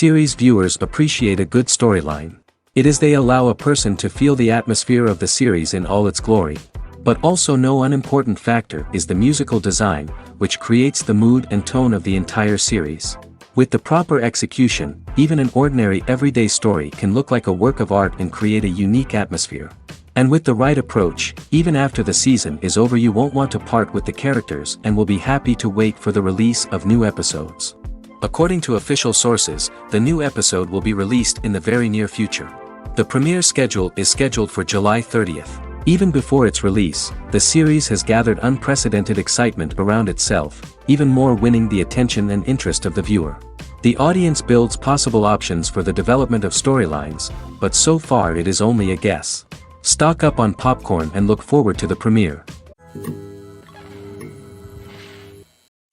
Series viewers appreciate a good storyline. It is they allow a person to feel the atmosphere of the series in all its glory. But also no unimportant factor is the musical design, which creates the mood and tone of the entire series. With the proper execution, even an ordinary everyday story can look like a work of art and create a unique atmosphere. And with the right approach, even after the season is over you won't want to part with the characters and will be happy to wait for the release of new episodes. According to official sources, the new episode will be released in the very near future. The premiere schedule is scheduled for July 30th. Even before its release, the series has gathered unprecedented excitement around itself, even more winning the attention and interest of the viewer. The audience builds possible options for the development of storylines, but so far it is only a guess. Stock up on popcorn and look forward to the premiere.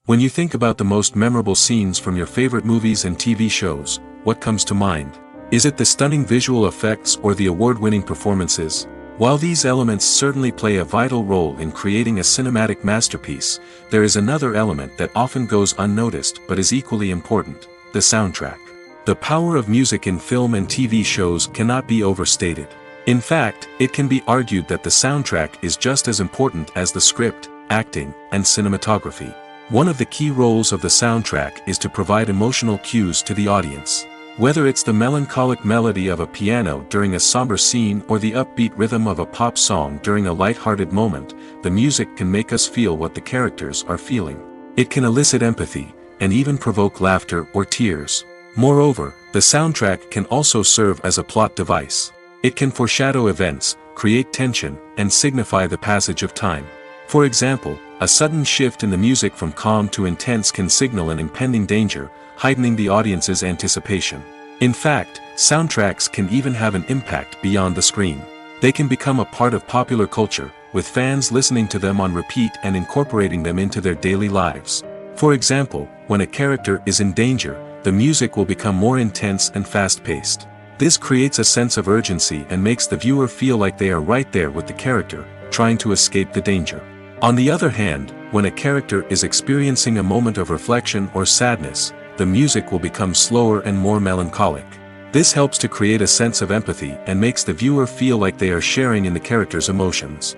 When you think about the most memorable scenes from your favorite movies and TV shows, what comes to mind? Is it the stunning visual effects or the award-winning performances? While these elements certainly play a vital role in creating a cinematic masterpiece, there is another element that often goes unnoticed but is equally important: the soundtrack. The power of music in film and TV shows cannot be overstated. In fact, it can be argued that the soundtrack is just as important as the script, acting, and cinematography. One of the key roles of the soundtrack is to provide emotional cues to the audience. Whether it's the melancholic melody of a piano during a somber scene or the upbeat rhythm of a pop song during a light-hearted moment, the music can make us feel what the characters are feeling. It can elicit empathy, and even provoke laughter or tears. Moreover, the soundtrack can also serve as a plot device. It can foreshadow events, create tension, and signify the passage of time. For example, a sudden shift in the music from calm to intense can signal an impending danger, heightening the audience's anticipation. In fact, soundtracks can even have an impact beyond the screen. They can become a part of popular culture, with fans listening to them on repeat and incorporating them into their daily lives. For example, when a character is in danger, the music will become more intense and fast-paced. This creates a sense of urgency and makes the viewer feel like they are right there with the character, trying to escape the danger. On the other hand, when a character is experiencing a moment of reflection or sadness, the music will become slower and more melancholic. This helps to create a sense of empathy and makes the viewer feel like they are sharing in the character's emotions.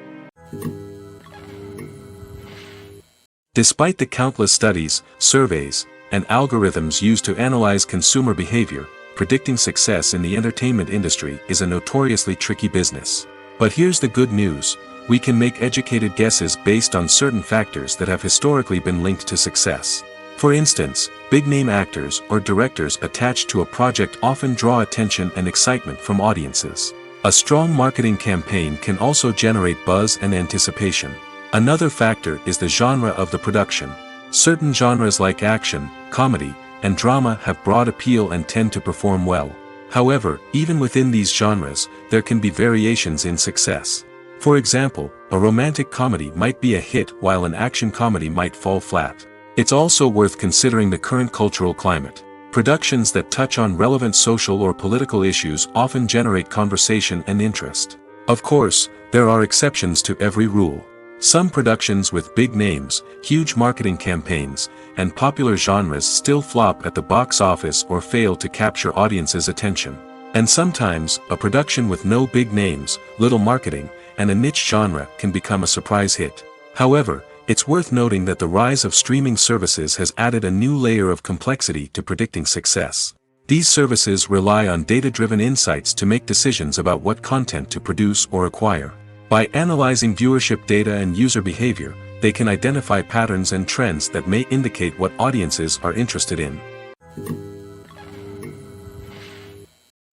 Despite the countless studies, surveys, and algorithms used to analyze consumer behavior, predicting success in the entertainment industry is a notoriously tricky business. But here's the good news: we can make educated guesses based on certain factors that have historically been linked to success. For instance, big-name actors or directors attached to a project often draw attention and excitement from audiences. A strong marketing campaign can also generate buzz and anticipation. Another factor is the genre of the production. Certain genres like action, comedy, and drama have broad appeal and tend to perform well. However, even within these genres, there can be variations in success. For example, a romantic comedy might be a hit while an action comedy might fall flat. It's also worth considering the current cultural climate. Productions that touch on relevant social or political issues often generate conversation and interest. Of course, there are exceptions to every rule. Some productions with big names, huge marketing campaigns, and popular genres still flop at the box office or fail to capture audiences' attention. And sometimes, a production with no big names, little marketing, and a niche genre can become a surprise hit. However, it's worth noting that the rise of streaming services has added a new layer of complexity to predicting success. These services rely on data-driven insights to make decisions about what content to produce or acquire. By analyzing viewership data and user behavior, they can identify patterns and trends that may indicate what audiences are interested in.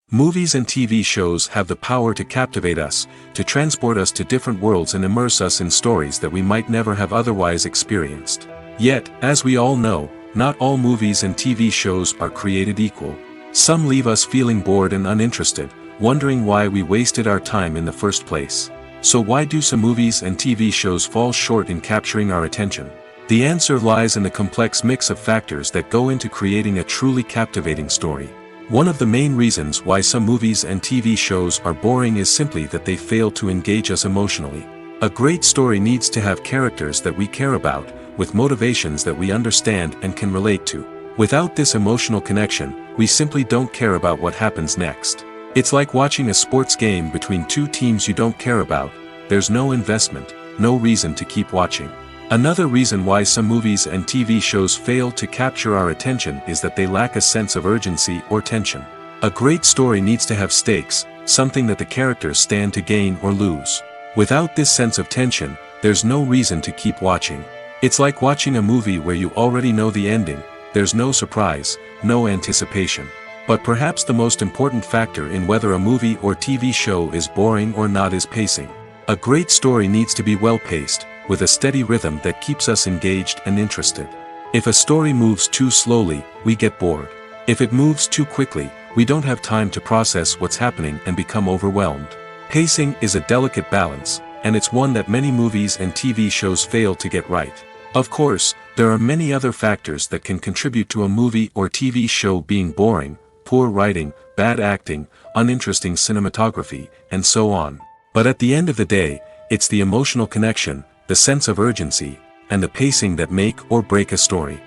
Movies and TV shows have the power to captivate us, to transport us to different worlds and immerse us in stories that we might never have otherwise experienced. Yet, as we all know, not all movies and TV shows are created equal. Some leave us feeling bored and uninterested, wondering why we wasted our time in the first place. So why do some movies and TV shows fall short in capturing our attention? The answer lies in the complex mix of factors that go into creating a truly captivating story. One of the main reasons why some movies and TV shows are boring is simply that they fail to engage us emotionally. A great story needs to have characters that we care about, with motivations that we understand and can relate to. Without this emotional connection, we simply don't care about what happens next. It's like watching a sports game between two teams you don't care about. There's no investment, no reason to keep watching. Another reason why some movies and TV shows fail to capture our attention is that they lack a sense of urgency or tension. A great story needs to have stakes, something that the characters stand to gain or lose. Without this sense of tension, there's no reason to keep watching. It's like watching a movie where you already know the ending. There's no surprise, no anticipation. But perhaps the most important factor in whether a movie or TV show is boring or not is pacing. A great story needs to be well-paced, with a steady rhythm that keeps us engaged and interested. If a story moves too slowly, we get bored. If it moves too quickly, we don't have time to process what's happening and become overwhelmed. Pacing is a delicate balance, and it's one that many movies and TV shows fail to get right. Of course, there are many other factors that can contribute to a movie or TV show being boring: poor writing, bad acting, uninteresting cinematography, and so on. But at the end of the day, it's the emotional connection, the sense of urgency, and the pacing that make or break a story.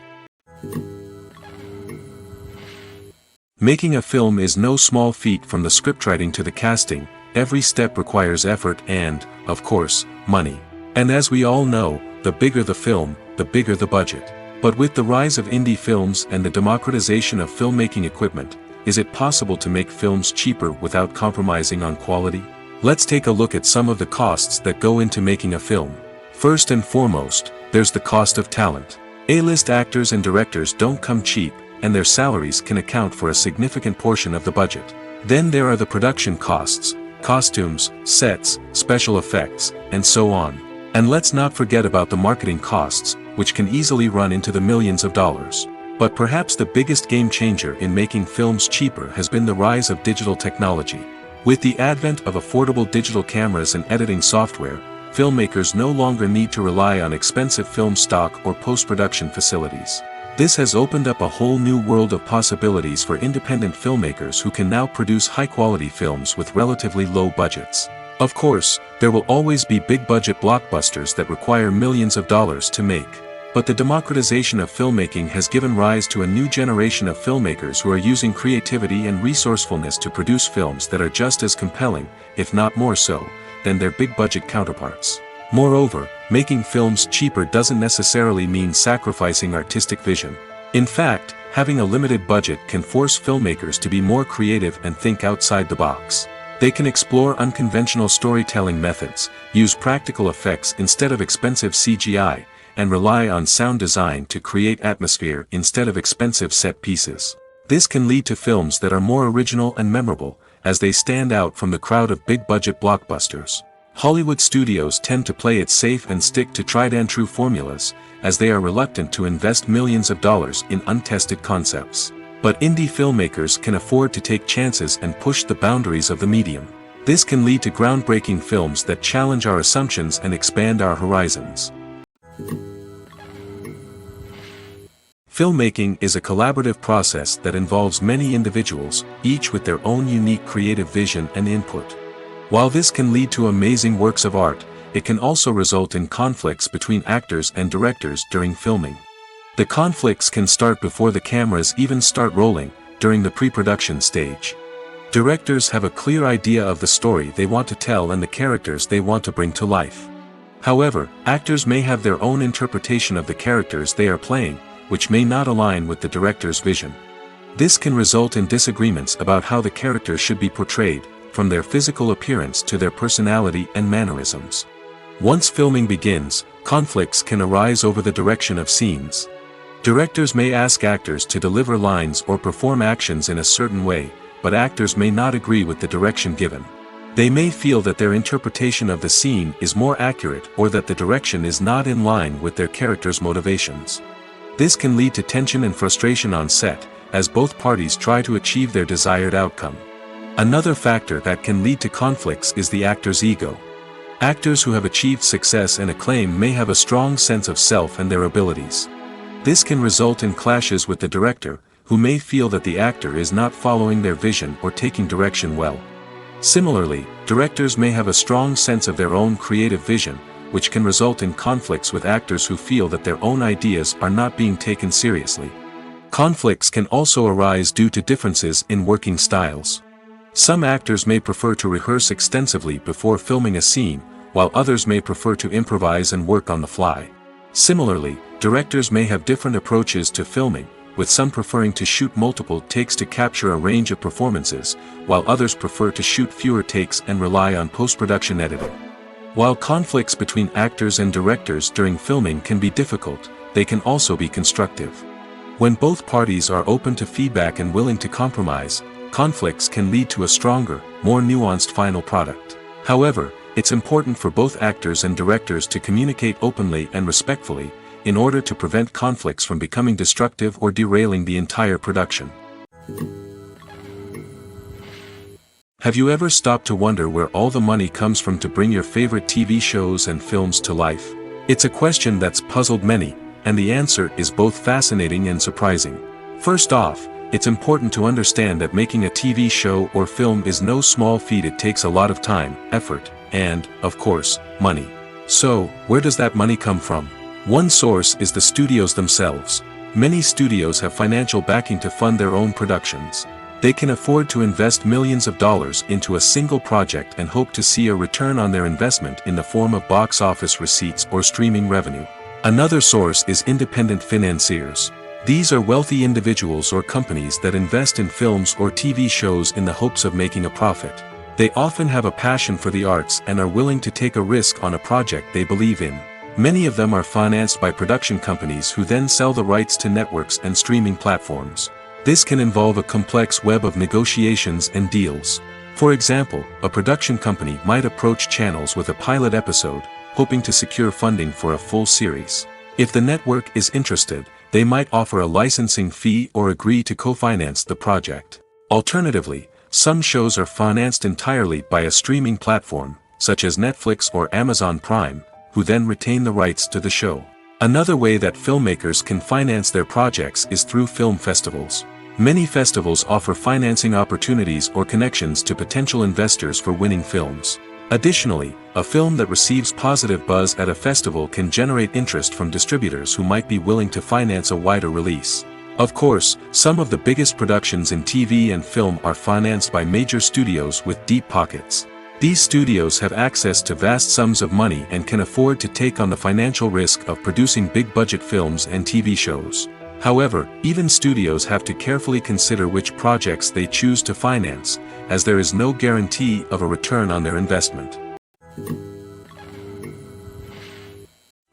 Making a film is no small feat. From the scriptwriting to the casting, every step requires effort and, of course, money. And as we all know, the bigger the film, the bigger the budget. But with the rise of indie films and the democratization of filmmaking equipment, is it possible to make films cheaper without compromising on quality? Let's take a look at some of the costs that go into making a film. First and foremost, there's the cost of talent. A-list actors and directors don't come cheap, and their salaries can account for a significant portion of the budget. Then there are the production costs: costumes, sets, special effects, and so on. And let's not forget about the marketing costs, which can easily run into the millions of dollars. But perhaps the biggest game changer in making films cheaper has been the rise of digital technology. With the advent of affordable digital cameras and editing software, filmmakers no longer need to rely on expensive film stock or post-production facilities. This has opened up a whole new world of possibilities for independent filmmakers who can now produce high-quality films with relatively low budgets. Of course, there will always be big-budget blockbusters that require millions of dollars to make. But the democratization of filmmaking has given rise to a new generation of filmmakers who are using creativity and resourcefulness to produce films that are just as compelling, if not more so, than their big-budget counterparts. Moreover, making films cheaper doesn't necessarily mean sacrificing artistic vision. In fact, having a limited budget can force filmmakers to be more creative and think outside the box. They can explore unconventional storytelling methods, use practical effects instead of expensive CGI, and rely on sound design to create atmosphere instead of expensive set pieces. This can lead to films that are more original and memorable, as they stand out from the crowd of big-budget blockbusters. Hollywood studios tend to play it safe and stick to tried-and-true formulas, as they are reluctant to invest millions of dollars in untested concepts. But indie filmmakers can afford to take chances and push the boundaries of the medium. This can lead to groundbreaking films that challenge our assumptions and expand our horizons. Filmmaking is a collaborative process that involves many individuals, each with their own unique creative vision and input. While this can lead to amazing works of art, it can also result in conflicts between actors and directors during filming. The conflicts can start before the cameras even start rolling, during the pre-production stage. Directors have a clear idea of the story they want to tell and the characters they want to bring to life. However, actors may have their own interpretation of the characters they are playing, which may not align with the director's vision. This can result in disagreements about how the characters should be portrayed, from their physical appearance to their personality and mannerisms. Once filming begins, conflicts can arise over the direction of scenes. Directors may ask actors to deliver lines or perform actions in a certain way, but actors may not agree with the direction given. They may feel that their interpretation of the scene is more accurate or that the direction is not in line with their character's motivations. This can lead to tension and frustration on set, as both parties try to achieve their desired outcome. Another factor that can lead to conflicts is the actor's ego. Actors who have achieved success and acclaim may have a strong sense of self and their abilities. This can result in clashes with the director, who may feel that the actor is not following their vision or taking direction well. Similarly, directors may have a strong sense of their own creative vision, which can result in conflicts with actors who feel that their own ideas are not being taken seriously. Conflicts can also arise due to differences in working styles. Some actors may prefer to rehearse extensively before filming a scene, while others may prefer to improvise and work on the fly. Similarly, directors may have different approaches to filming, with some preferring to shoot multiple takes to capture a range of performances, while others prefer to shoot fewer takes and rely on post-production editing. While conflicts between actors and directors during filming can be difficult, they can also be constructive. When both parties are open to feedback and willing to compromise, conflicts can lead to a stronger, more nuanced final product. However, it's important for both actors and directors to communicate openly and respectfully, in order to prevent conflicts from becoming destructive or derailing the entire production. Have you ever stopped to wonder where all the money comes from to bring your favorite TV shows and films to life? It's a question that's puzzled many, and the answer is both fascinating and surprising. First off, it's important to understand that making a TV show or film is no small feat. It takes a lot of time, effort, and, of course, money. So, where does that money come from? One source is the studios themselves. Many studios have financial backing to fund their own productions. They can afford to invest millions of dollars into a single project and hope to see a return on their investment in the form of box office receipts or streaming revenue. Another source is independent financiers. These are wealthy individuals or companies that invest in films or TV shows in the hopes of making a profit. They often have a passion for the arts and are willing to take a risk on a project they believe in. Many of them are financed by production companies who then sell the rights to networks and streaming platforms. This can involve a complex web of negotiations and deals. For example, a production company might approach channels with a pilot episode, hoping to secure funding for a full series. If the network is interested, they might offer a licensing fee or agree to co-finance the project. Alternatively, some shows are financed entirely by a streaming platform, such as Netflix or Amazon Prime, who then retain the rights to the show. Another way that filmmakers can finance their projects is through film festivals. Many festivals offer financing opportunities or connections to potential investors for winning films. Additionally, a film that receives positive buzz at a festival can generate interest from distributors who might be willing to finance a wider release. Of course, some of the biggest productions in TV and film are financed by major studios with deep pockets. These studios have access to vast sums of money and can afford to take on the financial risk of producing big-budget films and TV shows. However, even studios have to carefully consider which projects they choose to finance, as there is no guarantee of a return on their investment.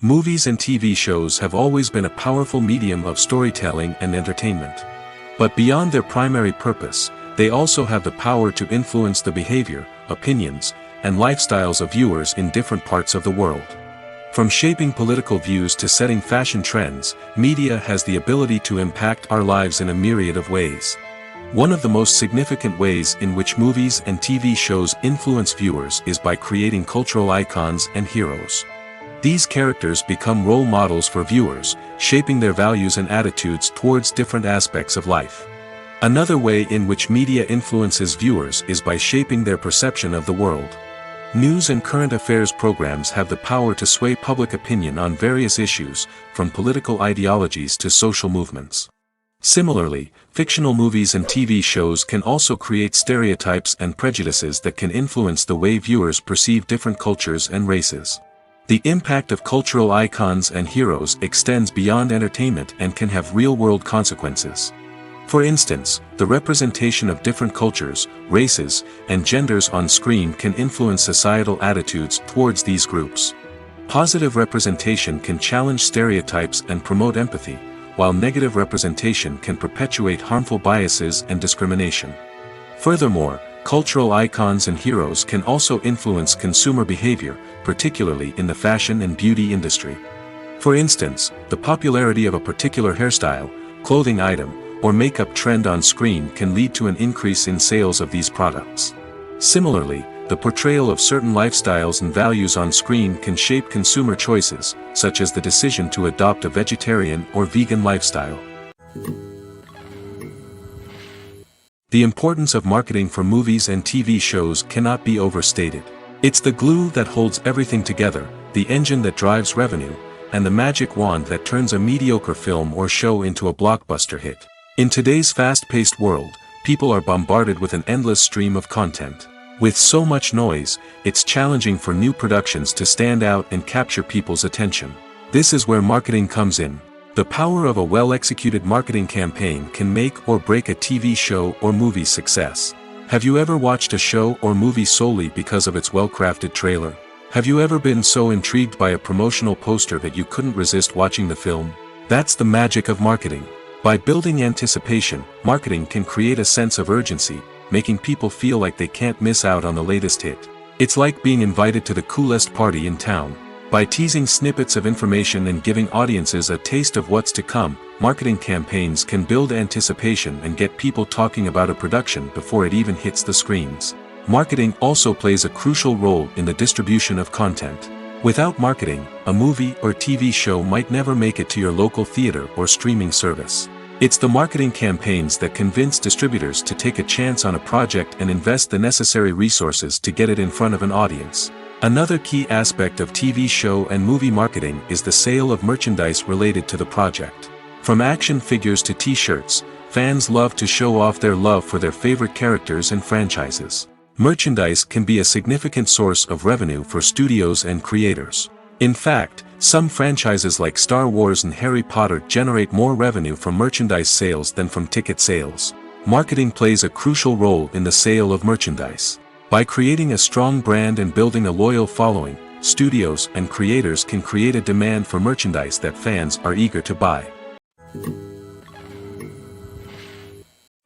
Movies and TV shows have always been a powerful medium of storytelling and entertainment. But beyond their primary purpose, they also have the power to influence the behavior, opinions, and lifestyles of viewers in different parts of the world. From shaping political views to setting fashion trends, media has the ability to impact our lives in a myriad of ways. One of the most significant ways in which movies and TV shows influence viewers is by creating cultural icons and heroes. These characters become role models for viewers, shaping their values and attitudes towards different aspects of life. Another way in which media influences viewers is by shaping their perception of the world. News and current affairs programs have the power to sway public opinion on various issues, from political ideologies to social movements. Similarly, fictional movies and TV shows can also create stereotypes and prejudices that can influence the way viewers perceive different cultures and races. The impact of cultural icons and heroes extends beyond entertainment and can have real-world consequences. For instance, the representation of different cultures, races, and genders on screen can influence societal attitudes towards these groups. Positive representation can challenge stereotypes and promote empathy, while negative representation can perpetuate harmful biases and discrimination. Furthermore, cultural icons and heroes can also influence consumer behavior, particularly in the fashion and beauty industry. For instance, the popularity of a particular hairstyle, clothing item, or makeup trend on screen can lead to an increase in sales of these products. Similarly, the portrayal of certain lifestyles and values on screen can shape consumer choices, such as the decision to adopt a vegetarian or vegan lifestyle. The importance of marketing for movies and TV shows cannot be overstated. It's the glue that holds everything together, the engine that drives revenue, and the magic wand that turns a mediocre film or show into a blockbuster hit. In today's fast-paced world, people are bombarded with an endless stream of content. With so much noise, it's challenging for new productions to stand out and capture people's attention. This is where marketing comes in. The power of a well-executed marketing campaign can make or break a TV show or movie's success. Have you ever watched a show or movie solely because of its well-crafted trailer? Have you ever been so intrigued by a promotional poster that you couldn't resist watching the film? That's the magic of marketing. By building anticipation, marketing can create a sense of urgency, making people feel like they can't miss out on the latest hit. It's like being invited to the coolest party in town. By teasing snippets of information and giving audiences a taste of what's to come, marketing campaigns can build anticipation and get people talking about a production before it even hits the screens. Marketing also plays a crucial role in the distribution of content. Without marketing, a movie or TV show might never make it to your local theater or streaming service. It's the marketing campaigns that convince distributors to take a chance on a project and invest the necessary resources to get it in front of an audience. Another key aspect of TV show and movie marketing is the sale of merchandise related to the project. From action figures to t-shirts, fans love to show off their love for their favorite characters and franchises. Merchandise can be a significant source of revenue for studios and creators. In fact, some franchises like Star Wars and Harry Potter generate more revenue from merchandise sales than from ticket sales. Marketing plays a crucial role in the sale of merchandise. By creating a strong brand and building a loyal following, studios and creators can create a demand for merchandise that fans are eager to buy.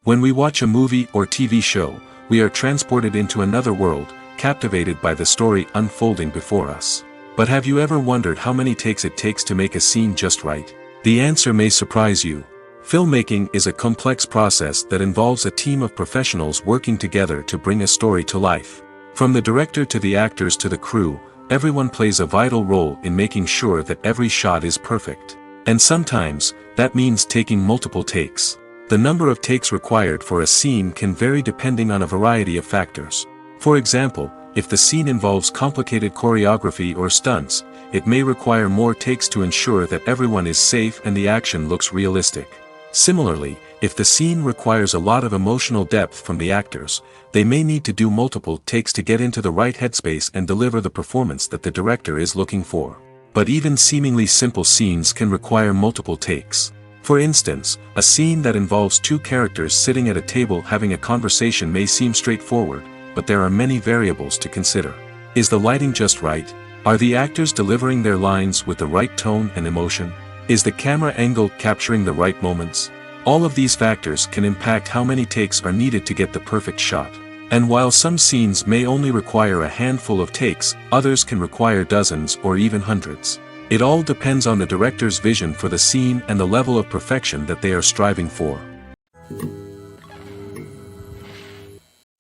When we watch a movie or TV show, we are transported into another world, captivated by the story unfolding before us. But have you ever wondered how many takes it takes to make a scene just right? The answer may surprise you. Filmmaking is a complex process that involves a team of professionals working together to bring a story to life. From the director to the actors to the crew, everyone plays a vital role in making sure that every shot is perfect. And sometimes, that means taking multiple takes. The number of takes required for a scene can vary depending on a variety of factors. For example, if the scene involves complicated choreography or stunts, it may require more takes to ensure that everyone is safe and the action looks realistic. Similarly, if the scene requires a lot of emotional depth from the actors, they may need to do multiple takes to get into the right headspace and deliver the performance that the director is looking for. But even seemingly simple scenes can require multiple takes. For instance, a scene that involves two characters sitting at a table having a conversation may seem straightforward, but there are many variables to consider. Is the lighting just right? Are the actors delivering their lines with the right tone and emotion? Is the camera angle capturing the right moments? All of these factors can impact how many takes are needed to get the perfect shot. And while some scenes may only require a handful of takes, others can require dozens or even hundreds. It all depends on the director's vision for the scene and the level of perfection that they are striving for.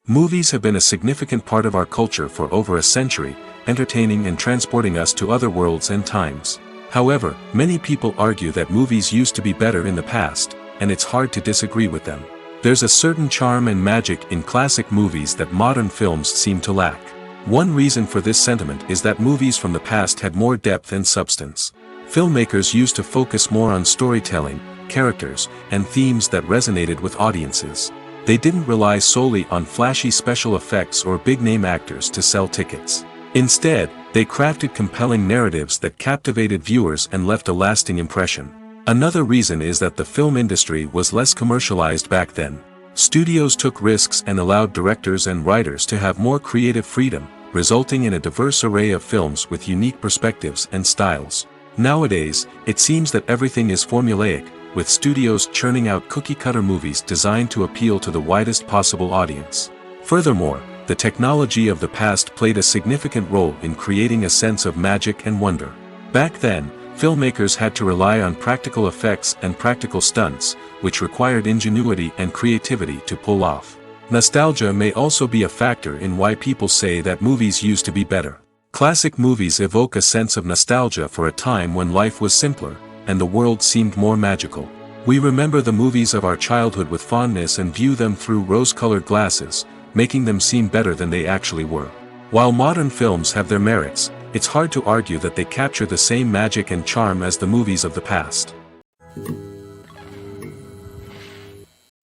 Movies have been a significant part of our culture for over a century, entertaining and transporting us to other worlds and times. However, many people argue that movies used to be better in the past, and it's hard to disagree with them. There's a certain charm and magic in classic movies that modern films seem to lack. One reason for this sentiment is that movies from the past had more depth and substance. Filmmakers used to focus more on storytelling, characters, and themes that resonated with audiences. They didn't rely solely on flashy special effects or big-name actors to sell tickets. Instead, they crafted compelling narratives that captivated viewers and left a lasting impression. Another reason is that the film industry was less commercialized back then. Studios took risks and allowed directors and writers to have more creative freedom, resulting in a diverse array of films with unique perspectives and styles. Nowadays, it seems that everything is formulaic, with studios churning out cookie-cutter movies designed to appeal to the widest possible audience. Furthermore, the technology of the past played a significant role in creating a sense of magic and wonder. Back then, filmmakers had to rely on practical effects and practical stunts, which required ingenuity and creativity to pull off. Nostalgia may also be a factor in why people say that movies used to be better. Classic movies evoke a sense of nostalgia for a time when life was simpler, and the world seemed more magical. We remember the movies of our childhood with fondness and view them through rose-colored glasses, making them seem better than they actually were. While modern films have their merits, it's hard to argue that they capture the same magic and charm as the movies of the past.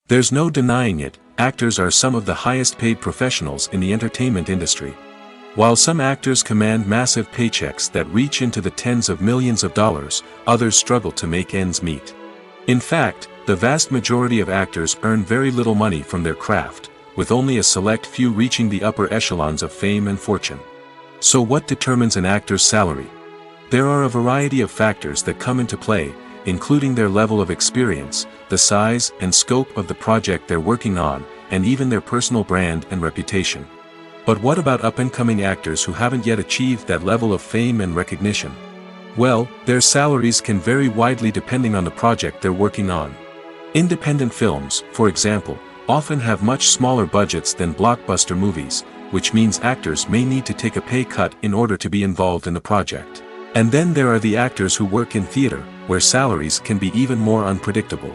There's no denying it, actors are some of the highest paid professionals in the entertainment industry. While some actors command massive paychecks that reach into the tens of millions of dollars, others struggle to make ends meet. In fact, the vast majority of actors earn very little money from their craft, with only a select few reaching the upper echelons of fame and fortune. So what determines an actor's salary? There are a variety of factors that come into play, including their level of experience, the size and scope of the project they're working on, and even their personal brand and reputation. But what about up-and-coming actors who haven't yet achieved that level of fame and recognition? Well, their salaries can vary widely depending on the project they're working on. Independent films, for example, often have much smaller budgets than blockbuster movies, which means actors may need to take a pay cut in order to be involved in the project. And then there are the actors who work in theater, where salaries can be even more unpredictable.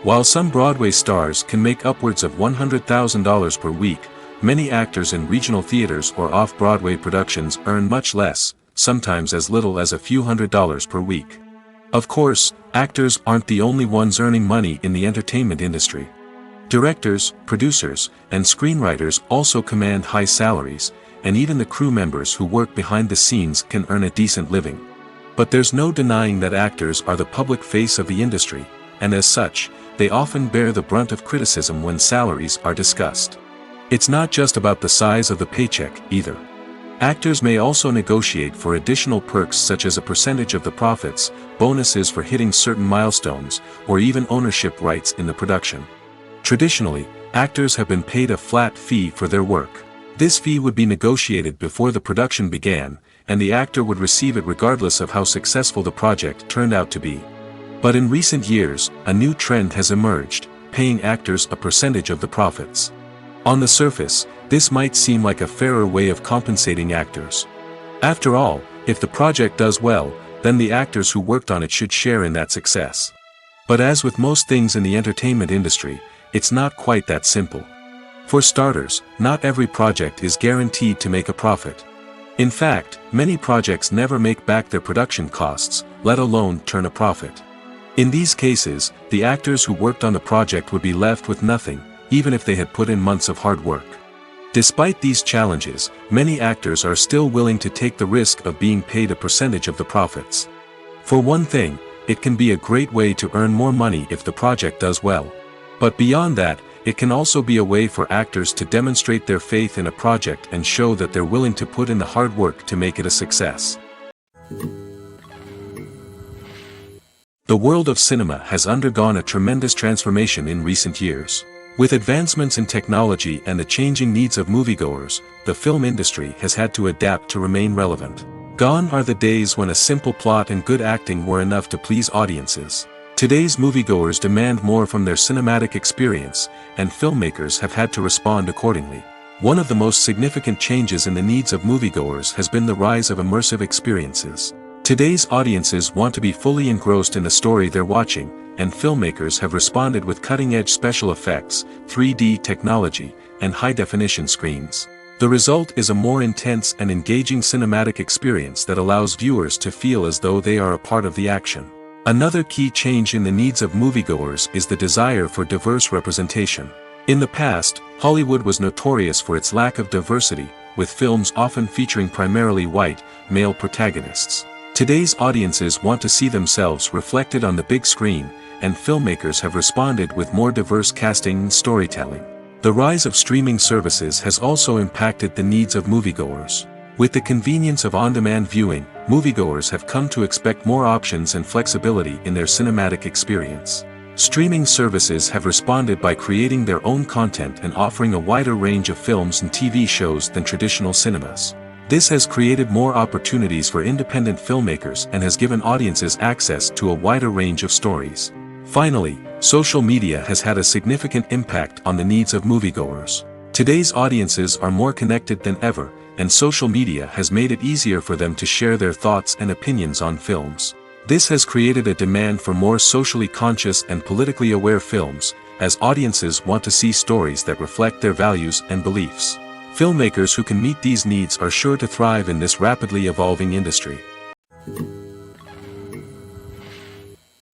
While some Broadway stars can make upwards of $100,000 per week, many actors in regional theaters or off-Broadway productions earn much less, sometimes as little as a few $100s per week. Of course, actors aren't the only ones earning money in the entertainment industry. Directors, producers, and screenwriters also command high salaries, and even the crew members who work behind the scenes can earn a decent living. But there's no denying that actors are the public face of the industry, and as such, they often bear the brunt of criticism when salaries are discussed. It's not just about the size of the paycheck, either. Actors may also negotiate for additional perks such as a percentage of the profits, bonuses for hitting certain milestones, or even ownership rights in the production. Traditionally, actors have been paid a flat fee for their work. This fee would be negotiated before the production began, and the actor would receive it regardless of how successful the project turned out to be. But in recent years, a new trend has emerged, paying actors a percentage of the profits. On the surface, this might seem like a fairer way of compensating actors. After all, if the project does well, then the actors who worked on it should share in that success. But as with most things in the entertainment industry, it's not quite that simple. For starters, not every project is guaranteed to make a profit. In fact, many projects never make back their production costs, let alone turn a profit. In these cases, the actors who worked on the project would be left with nothing, even if they had put in months of hard work. Despite these challenges, many actors are still willing to take the risk of being paid a percentage of the profits. For one thing, it can be a great way to earn more money if the project does well. But beyond that, it can also be a way for actors to demonstrate their faith in a project and show that they're willing to put in the hard work to make it a success. The world of cinema has undergone a tremendous transformation in recent years. With advancements in technology and the changing needs of moviegoers, the film industry has had to adapt to remain relevant. Gone are the days when a simple plot and good acting were enough to please audiences. Today's moviegoers demand more from their cinematic experience, and filmmakers have had to respond accordingly. One of the most significant changes in the needs of moviegoers has been the rise of immersive experiences. Today's audiences want to be fully engrossed in the story they're watching, and filmmakers have responded with cutting-edge special effects, 3D technology, and high-definition screens. The result is a more intense and engaging cinematic experience that allows viewers to feel as though they are a part of the action. Another key change in the needs of moviegoers is the desire for diverse representation. In the past, Hollywood was notorious for its lack of diversity, with films often featuring primarily white, male protagonists. Today's audiences want to see themselves reflected on the big screen, and filmmakers have responded with more diverse casting and storytelling. The rise of streaming services has also impacted the needs of moviegoers. With the convenience of on-demand viewing, moviegoers have come to expect more options and flexibility in their cinematic experience. Streaming services have responded by creating their own content and offering a wider range of films and TV shows than traditional cinemas. This has created more opportunities for independent filmmakers and has given audiences access to a wider range of stories. Finally, social media has had a significant impact on the needs of moviegoers. Today's audiences are more connected than ever, and social media has made it easier for them to share their thoughts and opinions on films. This has created a demand for more socially conscious and politically aware films, as audiences want to see stories that reflect their values and beliefs. Filmmakers who can meet these needs are sure to thrive in this rapidly evolving industry.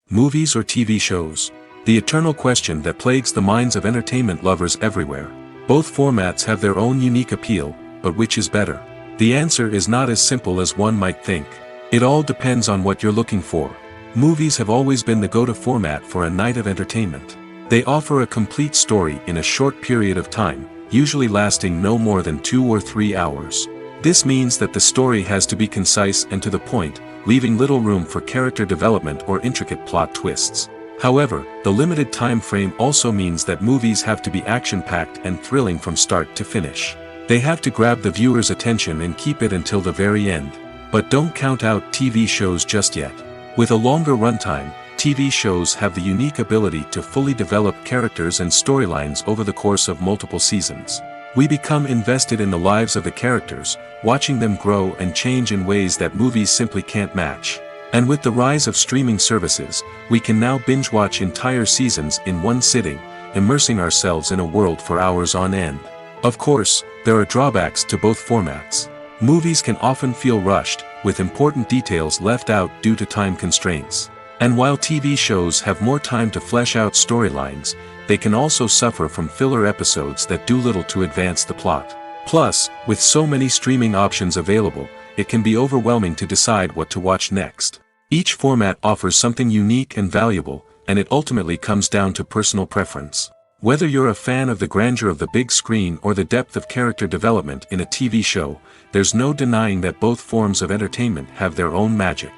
Movies or TV shows? The eternal question that plagues the minds of entertainment lovers everywhere. Both formats have their own unique appeal, but which is better? The answer is not as simple as one might think. It all depends on what you're looking for. Movies have always been the go-to format for a night of entertainment. They offer a complete story in a short period of time, usually lasting no more than 2 or 3 hours. This means that the story has to be concise and to the point, leaving little room for character development or intricate plot twists. However, the limited time frame also means that movies have to be action-packed and thrilling from start to finish. They have to grab the viewer's attention and keep it until the very end. But don't count out TV shows just yet. With a longer runtime, TV shows have the unique ability to fully develop characters and storylines over the course of multiple seasons. We become invested in the lives of the characters, watching them grow and change in ways that movies simply can't match. And with the rise of streaming services, we can now binge-watch entire seasons in one sitting, immersing ourselves in a world for hours on end. Of course, there are drawbacks to both formats. Movies can often feel rushed, with important details left out due to time constraints. And while TV shows have more time to flesh out storylines, they can also suffer from filler episodes that do little to advance the plot. Plus, with so many streaming options available, it can be overwhelming to decide what to watch next. Each format offers something unique and valuable, and it ultimately comes down to personal preference. Whether you're a fan of the grandeur of the big screen or the depth of character development in a TV show, there's no denying that both forms of entertainment have their own magic.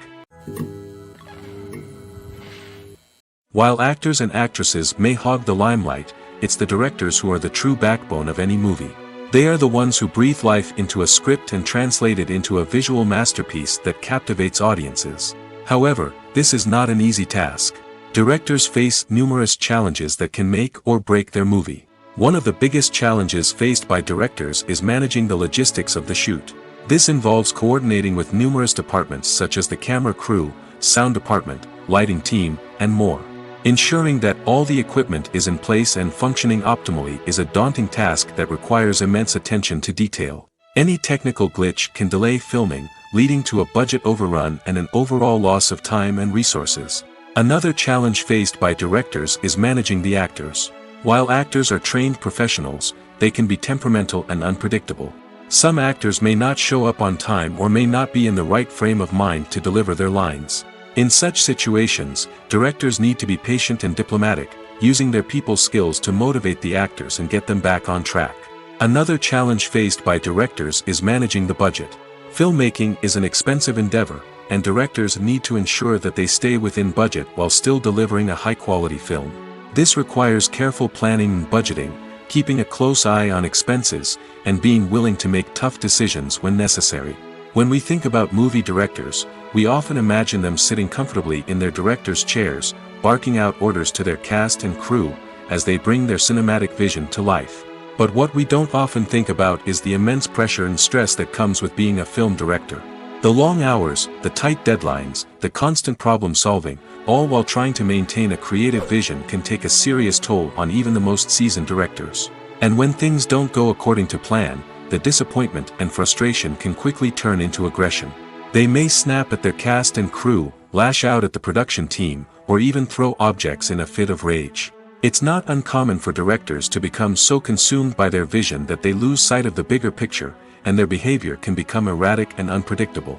While actors and actresses may hog the limelight, it's the directors who are the true backbone of any movie. They are the ones who breathe life into a script and translate it into a visual masterpiece that captivates audiences. However, this is not an easy task. Directors face numerous challenges that can make or break their movie. One of the biggest challenges faced by directors is managing the logistics of the shoot. This involves coordinating with numerous departments such as the camera crew, sound department, lighting team, and more. Ensuring that all the equipment is in place and functioning optimally is a daunting task that requires immense attention to detail. Any technical glitch can delay filming, leading to a budget overrun and an overall loss of time and resources. Another challenge faced by directors is managing the actors. While actors are trained professionals, they can be temperamental and unpredictable. Some actors may not show up on time or may not be in the right frame of mind to deliver their lines. In such situations, directors need to be patient and diplomatic, using their people skills to motivate the actors and get them back on track. Another challenge faced by directors is managing the budget. Filmmaking is an expensive endeavor, and directors need to ensure that they stay within budget while still delivering a high-quality film. This requires careful planning and budgeting, keeping a close eye on expenses, and being willing to make tough decisions when necessary. When we think about movie directors, we often imagine them sitting comfortably in their director's chairs, barking out orders to their cast and crew, as they bring their cinematic vision to life. But what we don't often think about is the immense pressure and stress that comes with being a film director. The long hours, the tight deadlines, the constant problem solving, all while trying to maintain a creative vision can take a serious toll on even the most seasoned directors. And when things don't go according to plan, the disappointment and frustration can quickly turn into aggression. They may snap at their cast and crew, lash out at the production team, or even throw objects in a fit of rage. It's not uncommon for directors to become so consumed by their vision that they lose sight of the bigger picture, and their behavior can become erratic and unpredictable.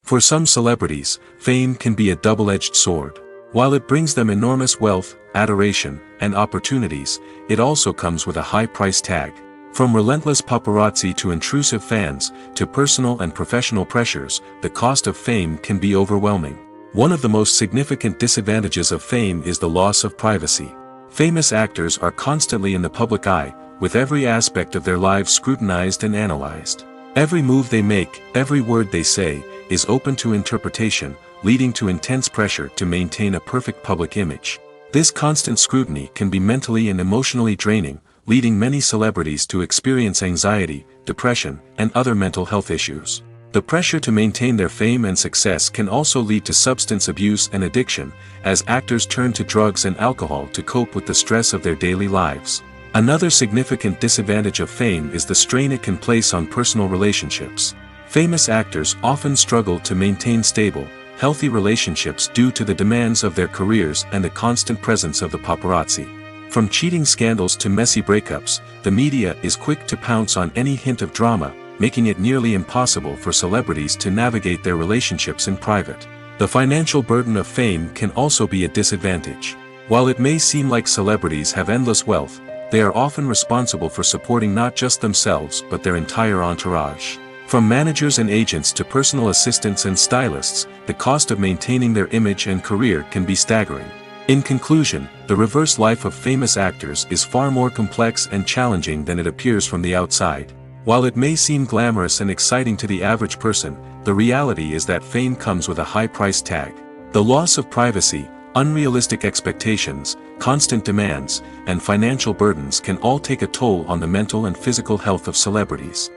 For some celebrities, fame can be a double-edged sword. While it brings them enormous wealth, adoration, and opportunities, it also comes with a high price tag. From relentless paparazzi to intrusive fans, to personal and professional pressures, the cost of fame can be overwhelming. One of the most significant disadvantages of fame is the loss of privacy. Famous actors are constantly in the public eye, with every aspect of their lives scrutinized and analyzed. Every move they make, every word they say, is open to interpretation, leading to intense pressure to maintain a perfect public image. This constant scrutiny can be mentally and emotionally draining, leading many celebrities to experience anxiety, depression, and other mental health issues. The pressure to maintain their fame and success can also lead to substance abuse and addiction, as actors turn to drugs and alcohol to cope with the stress of their daily lives. Another significant disadvantage of fame is the strain it can place on personal relationships. Famous actors often struggle to maintain stable, healthy relationships due to the demands of their careers and the constant presence of the paparazzi. From cheating scandals to messy breakups, the media is quick to pounce on any hint of drama, making it nearly impossible for celebrities to navigate their relationships in private. The financial burden of fame can also be a disadvantage. While it may seem like celebrities have endless wealth, they are often responsible for supporting not just themselves but their entire entourage. From managers and agents to personal assistants and stylists, the cost of maintaining their image and career can be staggering. In conclusion, the reverse life of famous actors is far more complex and challenging than it appears from the outside. While it may seem glamorous and exciting to the average person, the reality is that fame comes with a high price tag. The loss of privacy, unrealistic expectations, constant demands, and financial burdens can all take a toll on the mental and physical health of celebrities.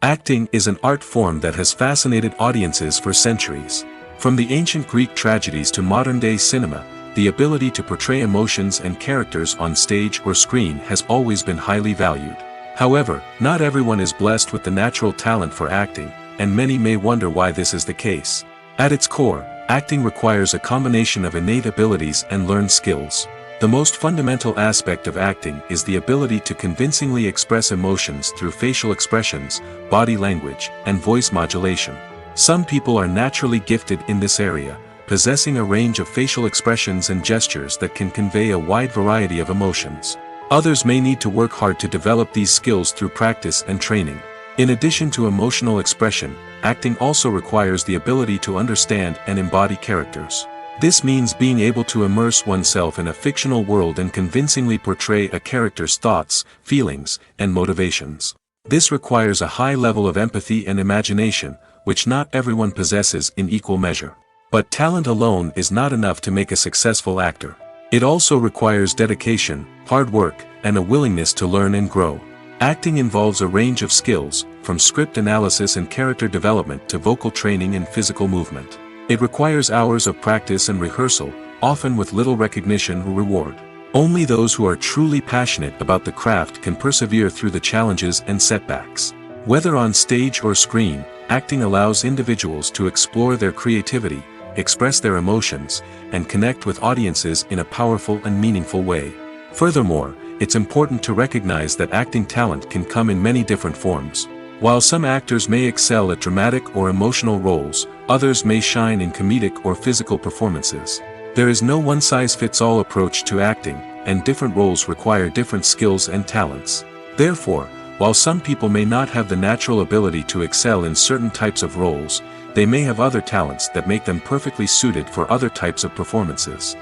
Acting is an art form that has fascinated audiences for centuries. From the ancient Greek tragedies to modern-day cinema, the ability to portray emotions and characters on stage or screen has always been highly valued. However, not everyone is blessed with the natural talent for acting, and many may wonder why this is the case. At its core, acting requires a combination of innate abilities and learned skills. The most fundamental aspect of acting is the ability to convincingly express emotions through facial expressions, body language, and voice modulation. Some people are naturally gifted in this area, possessing a range of facial expressions and gestures that can convey a wide variety of emotions. Others may need to work hard to develop these skills through practice and training. In addition to emotional expression, acting also requires the ability to understand and embody characters. This means being able to immerse oneself in a fictional world and convincingly portray a character's thoughts, feelings, and motivations. This requires a high level of empathy and imagination, which not everyone possesses in equal measure. But talent alone is not enough to make a successful actor. It also requires dedication, hard work, and a willingness to learn and grow. Acting involves a range of skills, from script analysis and character development to vocal training and physical movement. It requires hours of practice and rehearsal, often with little recognition or reward. Only those who are truly passionate about the craft can persevere through the challenges and setbacks. Whether on stage or screen, acting allows individuals to explore their creativity, express their emotions, and connect with audiences in a powerful and meaningful way. Furthermore, it's important to recognize that acting talent can come in many different forms. While some actors may excel at dramatic or emotional roles, others may shine in comedic or physical performances. There is no one-size-fits-all approach to acting, and different roles require different skills and talents. Therefore, while some people may not have the natural ability to excel in certain types of roles, they may have other talents that make them perfectly suited for other types of performances.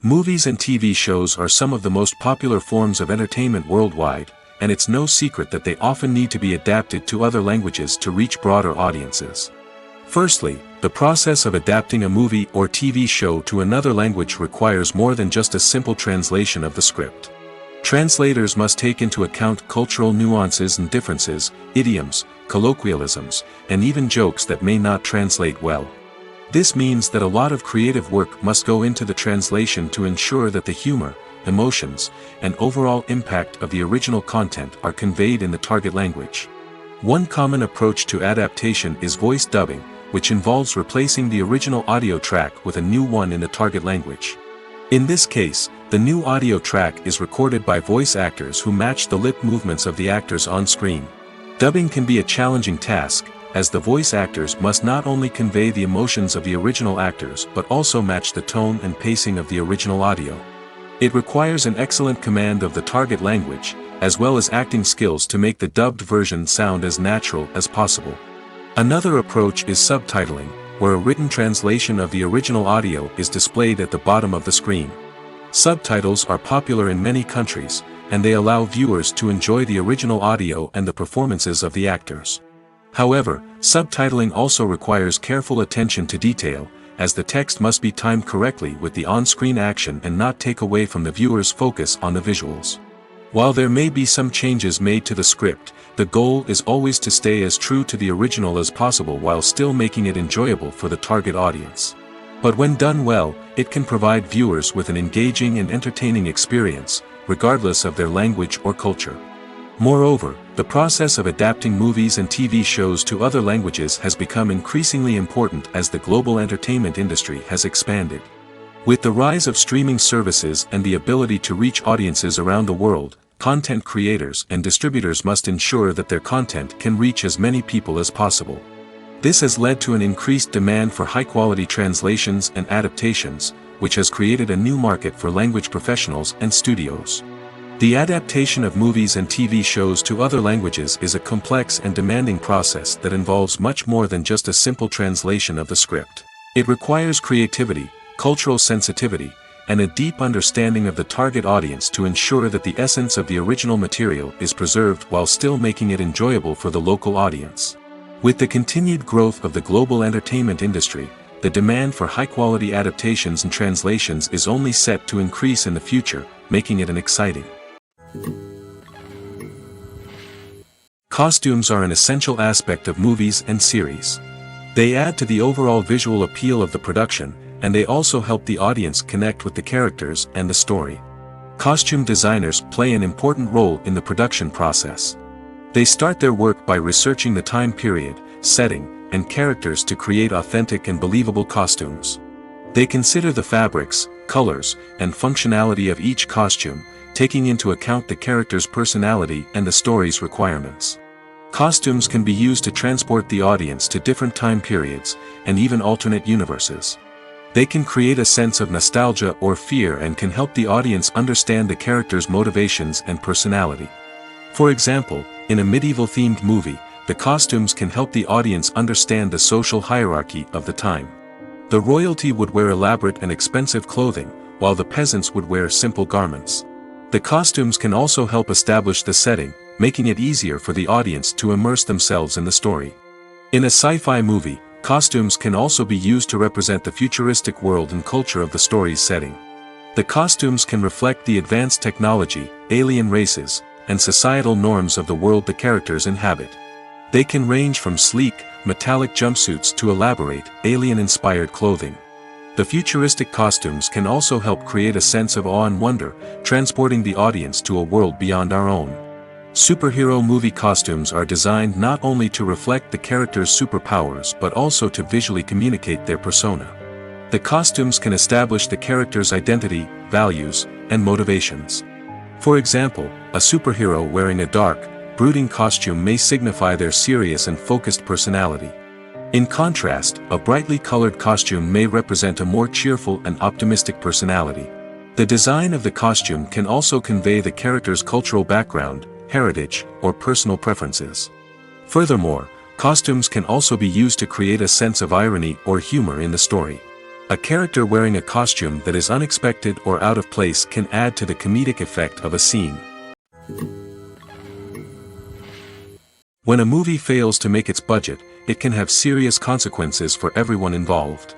Movies and TV shows are some of the most popular forms of entertainment worldwide, and it's no secret that they often need to be adapted to other languages to reach broader audiences. Firstly, the process of adapting a movie or TV show to another language requires more than just a simple translation of the script. Translators must take into account cultural nuances and differences, idioms, colloquialisms, and even jokes that may not translate well. This means that a lot of creative work must go into the translation to ensure that the humor, emotions, and overall impact of the original content are conveyed in the target language. One common approach to adaptation is voice dubbing, which involves replacing the original audio track with a new one in the target language. In this case, the new audio track is recorded by voice actors who match the lip movements of the actors on screen. Dubbing can be a challenging task, as the voice actors must not only convey the emotions of the original actors but also match the tone and pacing of the original audio. It requires an excellent command of the target language, as well as acting skills to make the dubbed version sound as natural as possible. Another approach is subtitling, where a written translation of the original audio is displayed at the bottom of the screen. Subtitles are popular in many countries, and they allow viewers to enjoy the original audio and the performances of the actors. However, subtitling also requires careful attention to detail, as the text must be timed correctly with the on-screen action and not take away from the viewer's focus on the visuals. While there may be some changes made to the script, the goal is always to stay as true to the original as possible while still making it enjoyable for the target audience. But when done well, it can provide viewers with an engaging and entertaining experience, regardless of their language or culture. Moreover, the process of adapting movies and TV shows to other languages has become increasingly important as the global entertainment industry has expanded. With the rise of streaming services and the ability to reach audiences around the world, content creators and distributors must ensure that their content can reach as many people as possible. This has led to an increased demand for high-quality translations and adaptations, which has created a new market for language professionals and studios. The adaptation of movies and TV shows to other languages is a complex and demanding process that involves much more than just a simple translation of the script. It requires creativity, cultural sensitivity, and a deep understanding of the target audience to ensure that the essence of the original material is preserved while still making it enjoyable for the local audience. With the continued growth of the global entertainment industry, the demand for high-quality adaptations and translations is only set to increase in the future, making it an exciting. Costumes are an essential aspect of movies and series. They add to the overall visual appeal of the production, and they also help the audience connect with the characters and the story. Costume designers play an important role in the production process. They start their work by researching the time period, setting, and characters to create authentic and believable costumes. They consider the fabrics, colors, and functionality of each costume, taking into account the character's personality and the story's requirements. Costumes can be used to transport the audience to different time periods, and even alternate universes. They can create a sense of nostalgia or fear and can help the audience understand the character's motivations and personality. For example, in a medieval-themed movie, the costumes can help the audience understand the social hierarchy of the time. The royalty would wear elaborate and expensive clothing, while the peasants would wear simple garments. The costumes can also help establish the setting, making it easier for the audience to immerse themselves in the story. In a sci-fi movie, costumes can also be used to represent the futuristic world and culture of the story's setting. The costumes can reflect the advanced technology, alien races, and societal norms of the world the characters inhabit. They can range from sleek, metallic jumpsuits to elaborate, alien-inspired clothing. The futuristic costumes can also help create a sense of awe and wonder, transporting the audience to a world beyond our own. Superhero movie costumes are designed not only to reflect the character's superpowers but also to visually communicate their persona. The costumes can establish the character's identity, values, and motivations. For example, a superhero wearing a dark, brooding costume may signify their serious and focused personality. In contrast, a brightly colored costume may represent a more cheerful and optimistic personality. The design of the costume can also convey the character's cultural background, heritage, or personal preferences. Furthermore, costumes can also be used to create a sense of irony or humor in the story. A character wearing a costume that is unexpected or out of place can add to the comedic effect of a scene. When a movie fails to make its budget, it can have serious consequences for everyone involved.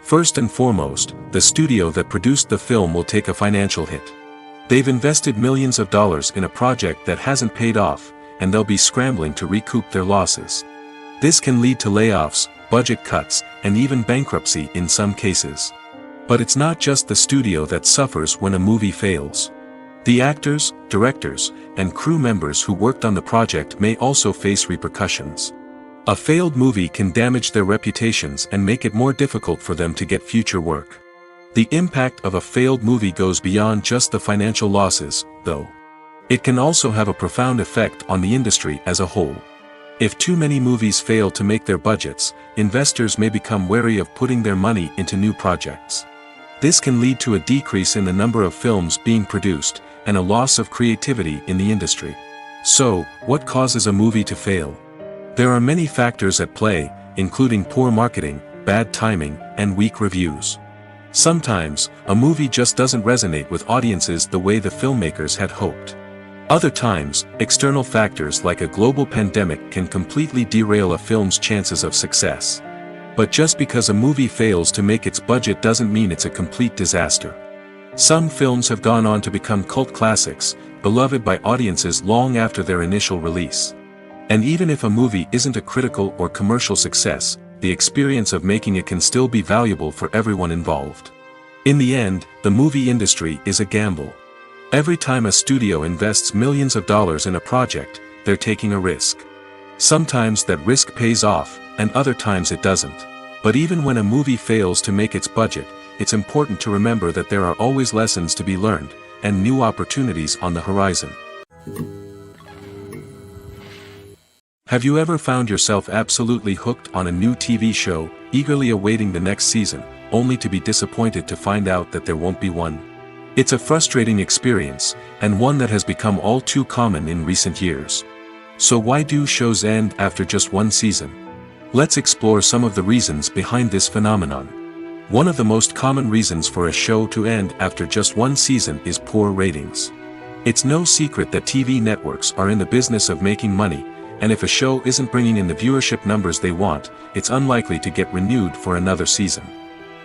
First and foremost, the studio that produced the film will take a financial hit. They've invested millions of dollars in a project that hasn't paid off, and they'll be scrambling to recoup their losses. This can lead to layoffs, budget cuts, and even bankruptcy in some cases. But it's not just the studio that suffers when a movie fails. The actors, directors, and crew members who worked on the project may also face repercussions. A failed movie can damage their reputations and make it more difficult for them to get future work. The impact of a failed movie goes beyond just the financial losses, though. It can also have a profound effect on the industry as a whole. If too many movies fail to make their budgets, investors may become wary of putting their money into new projects. This can lead to a decrease in the number of films being produced, and a loss of creativity in the industry. So, what causes a movie to fail? There are many factors at play, including poor marketing, bad timing, and weak reviews. Sometimes, a movie just doesn't resonate with audiences the way the filmmakers had hoped. Other times, external factors like a global pandemic can completely derail a film's chances of success. But just because a movie fails to make its budget doesn't mean it's a complete disaster. Some films have gone on to become cult classics, beloved by audiences long after their initial release. And even if a movie isn't a critical or commercial success, the experience of making it can still be valuable for everyone involved. In the end, the movie industry is a gamble. Every time a studio invests millions of dollars in a project, they're taking a risk. Sometimes that risk pays off, and other times it doesn't. But even when a movie fails to make its budget, it's important to remember that there are always lessons to be learned, and new opportunities on the horizon. Have you ever found yourself absolutely hooked on a new TV show, eagerly awaiting the next season, only to be disappointed to find out that there won't be one? It's a frustrating experience, and one that has become all too common in recent years. So why do shows end after just one season? Let's explore some of the reasons behind this phenomenon. One of the most common reasons for a show to end after just one season is poor ratings. It's no secret that TV networks are in the business of making money, and if a show isn't bringing in the viewership numbers they want, it's unlikely to get renewed for another season.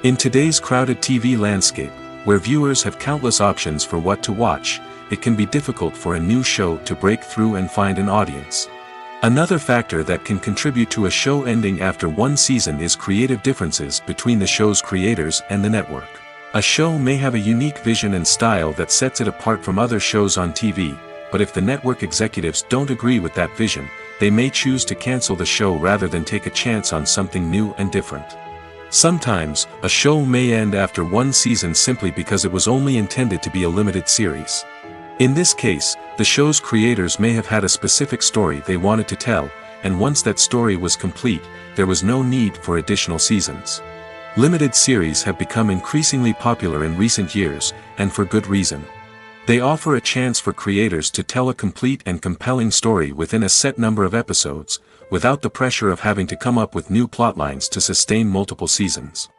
In today's crowded TV landscape, where viewers have countless options for what to watch, it can be difficult for a new show to break through and find an audience. Another factor that can contribute to a show ending after one season is creative differences between the show's creators and the network. A show may have a unique vision and style that sets it apart from other shows on TV, but if the network executives don't agree with that vision, they may choose to cancel the show rather than take a chance on something new and different. Sometimes, a show may end after one season simply because it was only intended to be a limited series. In this case, the show's creators may have had a specific story they wanted to tell, and once that story was complete, there was no need for additional seasons. Limited series have become increasingly popular in recent years, and for good reason. They offer a chance for creators to tell a complete and compelling story within a set number of episodes, without the pressure of having to come up with new plotlines to sustain multiple seasons.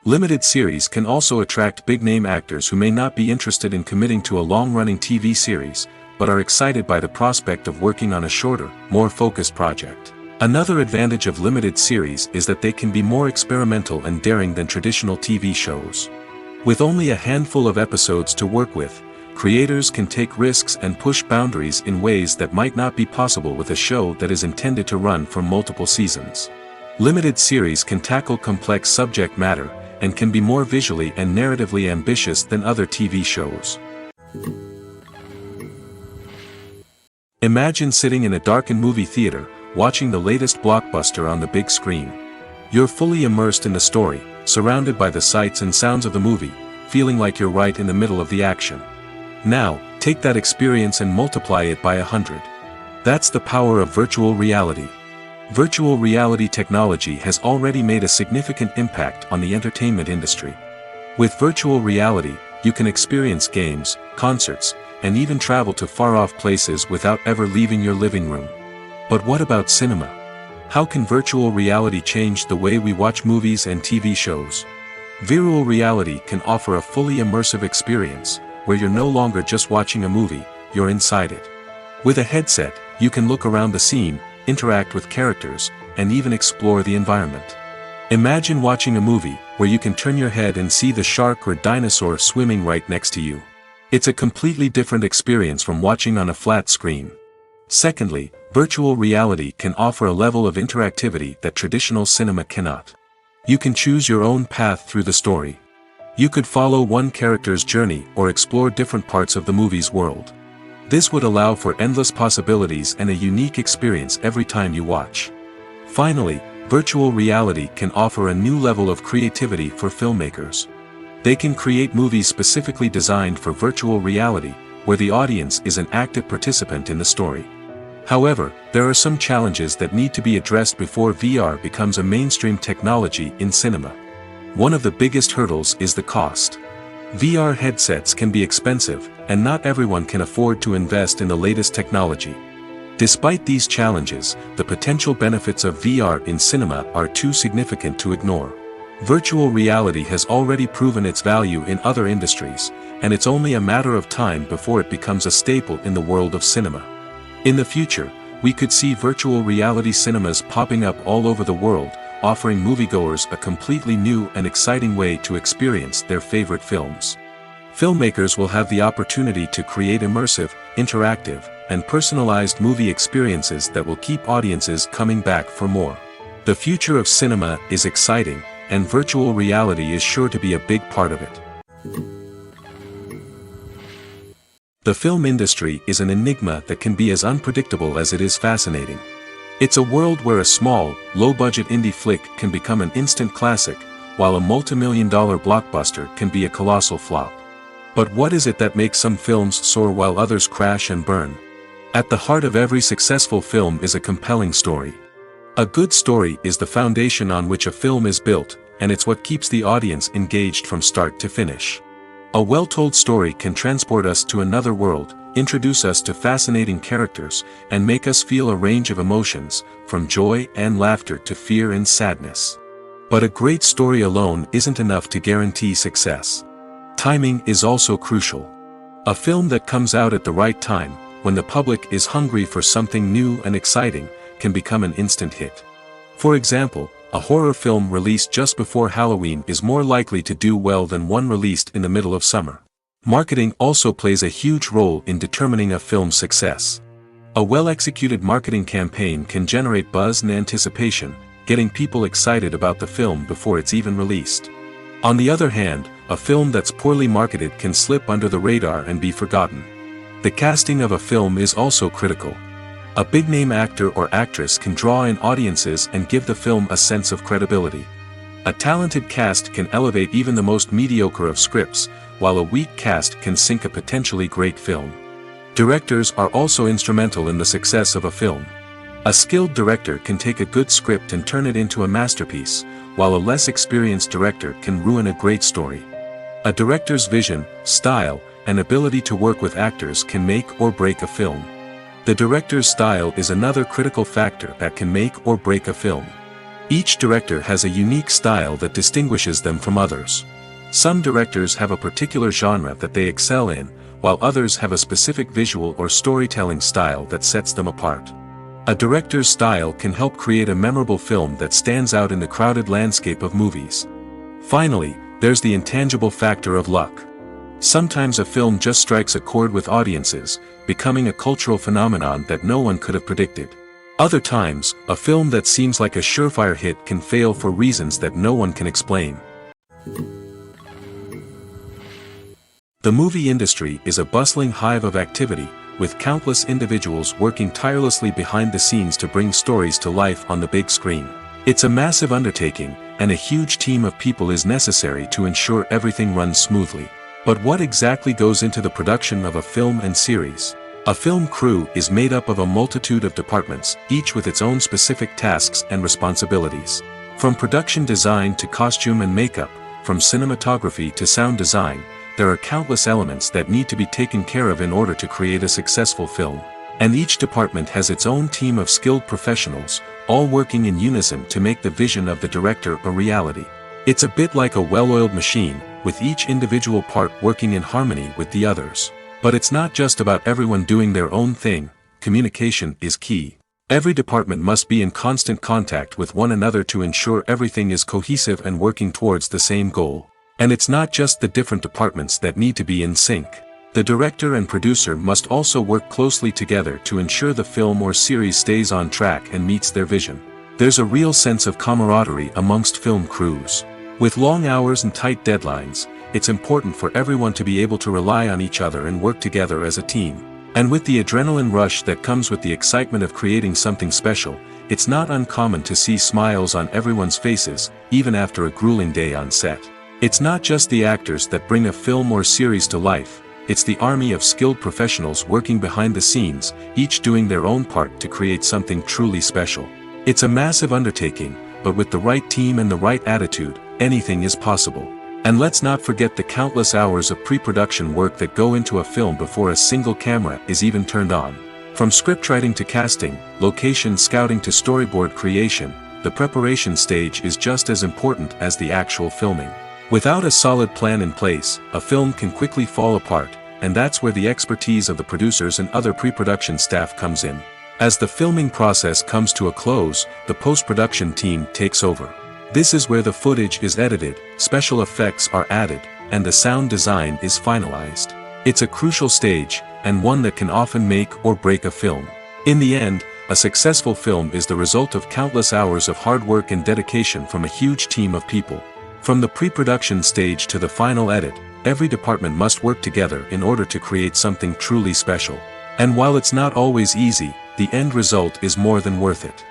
Limited series can also attract big-name actors who may not be interested in committing to a long-running TV series, but are excited by the prospect of working on a shorter, more focused project. Another advantage of limited series is that they can be more experimental and daring than traditional TV shows. With only a handful of episodes to work with, creators can take risks and push boundaries in ways that might not be possible with a show that is intended to run for multiple seasons. Limited series can tackle complex subject matter, and can be more visually and narratively ambitious than other TV shows. Imagine sitting in a darkened movie theater, watching the latest blockbuster on the big screen. You're fully immersed in the story, surrounded by the sights and sounds of the movie, feeling like you're right in the middle of the action. Now, take that experience and multiply it by 100. That's the power of virtual reality. Virtual reality technology has already made a significant impact on the entertainment industry. With virtual reality, you can experience games, concerts, and even travel to far-off places without ever leaving your living room. But what about cinema? How can virtual reality change the way we watch movies and TV shows? Virtual reality can offer a fully immersive experience, where you're no longer just watching a movie, you're inside it. With a headset, you can look around the scene, interact with characters, and even explore the environment. Imagine watching a movie where you can turn your head and see the shark or dinosaur swimming right next to you. It's a completely different experience from watching on a flat screen. Secondly, virtual reality can offer a level of interactivity that traditional cinema cannot. You can choose your own path through the story. You could follow one character's journey or explore different parts of the movie's world. This would allow for endless possibilities and a unique experience every time you watch. Finally, virtual reality can offer a new level of creativity for filmmakers. They can create movies specifically designed for virtual reality, where the audience is an active participant in the story. However, there are some challenges that need to be addressed before VR becomes a mainstream technology in cinema. One of the biggest hurdles is the cost. VR headsets can be expensive, and not everyone can afford to invest in the latest technology. Despite these challenges, the potential benefits of VR in cinema are too significant to ignore. Virtual reality has already proven its value in other industries, and it's only a matter of time before it becomes a staple in the world of cinema. In the future, we could see virtual reality cinemas popping up all over the world, offering moviegoers a completely new and exciting way to experience their favorite films. Filmmakers will have the opportunity to create immersive, interactive, and personalized movie experiences that will keep audiences coming back for more. The future of cinema is exciting, and virtual reality is sure to be a big part of it. The film industry is an enigma that can be as unpredictable as it is fascinating. It's a world where a small, low-budget indie flick can become an instant classic, while a multi-million-dollar blockbuster can be a colossal flop. But what is it that makes some films soar while others crash and burn? At the heart of every successful film is a compelling story. A good story is the foundation on which a film is built, and it's what keeps the audience engaged from start to finish. A well-told story can transport us to another world, introduce us to fascinating characters, and make us feel a range of emotions, from joy and laughter to fear and sadness. But a great story alone isn't enough to guarantee success. Timing is also crucial. A film that comes out at the right time, when the public is hungry for something new and exciting, can become an instant hit. For example, a horror film released just before Halloween is more likely to do well than one released in the middle of summer. Marketing also plays a huge role in determining a film's success. A well-executed marketing campaign can generate buzz and anticipation, getting people excited about the film before it's even released. On the other hand, a film that's poorly marketed can slip under the radar and be forgotten. The casting of a film is also critical. A big-name actor or actress can draw in audiences and give the film a sense of credibility. A talented cast can elevate even the most mediocre of scripts, while a weak cast can sink a potentially great film. Directors are also instrumental in the success of a film. A skilled director can take a good script and turn it into a masterpiece, while a less experienced director can ruin a great story. A director's vision, style, and ability to work with actors can make or break a film. The director's style is another critical factor that can make or break a film. Each director has a unique style that distinguishes them from others. Some directors have a particular genre that they excel in, while others have a specific visual or storytelling style that sets them apart. A director's style can help create a memorable film that stands out in the crowded landscape of movies. Finally, there's the intangible factor of luck. Sometimes a film just strikes a chord with audiences, becoming a cultural phenomenon that no one could have predicted. Other times, a film that seems like a surefire hit can fail for reasons that no one can explain. The movie industry is a bustling hive of activity, with countless individuals working tirelessly behind the scenes to bring stories to life on the big screen. It's a massive undertaking, and a huge team of people is necessary to ensure everything runs smoothly. But what exactly goes into the production of a film and series? A film crew is made up of a multitude of departments, each with its own specific tasks and responsibilities. From production design to costume and makeup, from cinematography to sound design, there are countless elements that need to be taken care of in order to create a successful film. And each department has its own team of skilled professionals, all working in unison to make the vision of the director a reality. It's a bit like a well-oiled machine, with each individual part working in harmony with the others. But it's not just about everyone doing their own thing. Communication is key. Every department must be in constant contact with one another to ensure everything is cohesive and working towards the same goal. And it's not just the different departments that need to be in sync. The director and producer must also work closely together to ensure the film or series stays on track and meets their vision. There's a real sense of camaraderie amongst film crews. With long hours and tight deadlines, it's important for everyone to be able to rely on each other and work together as a team. And with the adrenaline rush that comes with the excitement of creating something special, it's not uncommon to see smiles on everyone's faces, even after a grueling day on set. It's not just the actors that bring a film or series to life, it's the army of skilled professionals working behind the scenes, each doing their own part to create something truly special. It's a massive undertaking, but with the right team and the right attitude, anything is possible. And let's not forget the countless hours of pre-production work that go into a film before a single camera is even turned on. From scriptwriting to casting, location scouting to storyboard creation, the preparation stage is just as important as the actual filming. Without a solid plan in place, a film can quickly fall apart, and that's where the expertise of the producers and other pre-production staff comes in. As the filming process comes to a close, the post-production team takes over. This is where the footage is edited, special effects are added, and the sound design is finalized. It's a crucial stage, and one that can often make or break a film. In the end, A successful film is the result of countless hours of hard work and dedication from a huge team of people. From the pre-production stage to the final edit, every department must work together in order to create something truly special. And while it's not always easy, the end result is more than worth it.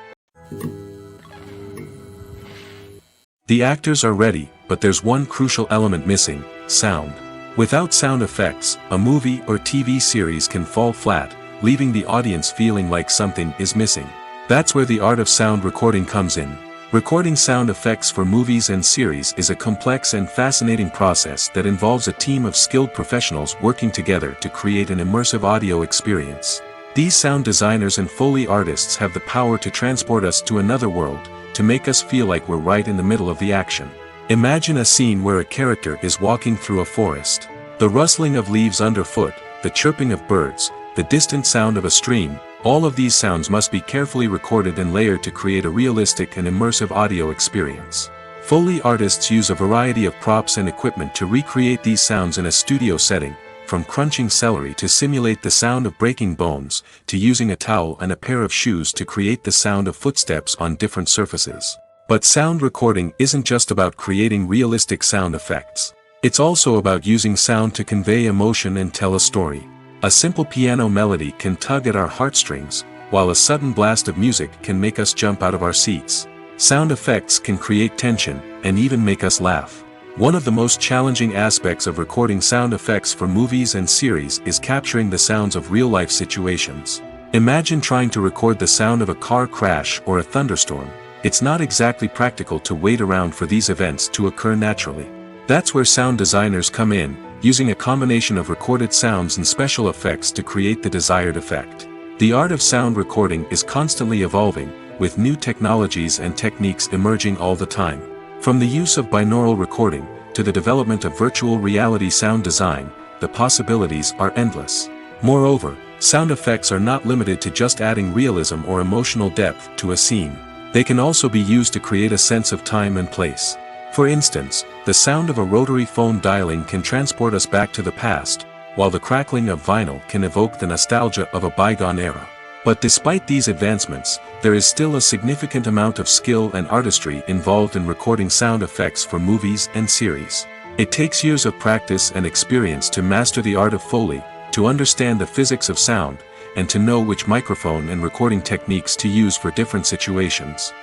The actors are ready, but there's one crucial element missing: sound. Without sound effects, a movie or TV series can fall flat, leaving the audience feeling like something is missing. That's where the art of sound recording comes in. Recording sound effects for movies and series is a complex and fascinating process that involves a team of skilled professionals working together to create an immersive audio experience. These sound designers and Foley artists have the power to transport us to another world, to make us feel like we're right in the middle of the action. Imagine a scene where a character is walking through a forest. The rustling of leaves underfoot, the chirping of birds, the distant sound of a stream, all of these sounds must be carefully recorded and layered to create a realistic and immersive audio experience. Foley artists use a variety of props and equipment to recreate these sounds in a studio setting, from crunching celery to simulate the sound of breaking bones, to using a towel and a pair of shoes to create the sound of footsteps on different surfaces. But sound recording isn't just about creating realistic sound effects. It's also about using sound to convey emotion and tell a story. A simple piano melody can tug at our heartstrings, while a sudden blast of music can make us jump out of our seats. Sound effects can create tension, and even make us laugh. One of the most challenging aspects of recording sound effects for movies and series is capturing the sounds of real-life situations. Imagine trying to record the sound of a car crash or a thunderstorm. It's not exactly practical to wait around for these events to occur naturally. That's where sound designers come in, using a combination of recorded sounds and special effects to create the desired effect. The art of sound recording is constantly evolving, with new technologies and techniques emerging all the time. From the use of binaural recording, to the development of virtual reality sound design, the possibilities are endless. Moreover, sound effects are not limited to just adding realism or emotional depth to a scene. They can also be used to create a sense of time and place. For instance, the sound of a rotary phone dialing can transport us back to the past, while the crackling of vinyl can evoke the nostalgia of a bygone era. But despite these advancements, there is still a significant amount of skill and artistry involved in recording sound effects for movies and series. It takes years of practice and experience to master the art of Foley, to understand the physics of sound, and to know which microphone and recording techniques to use for different situations.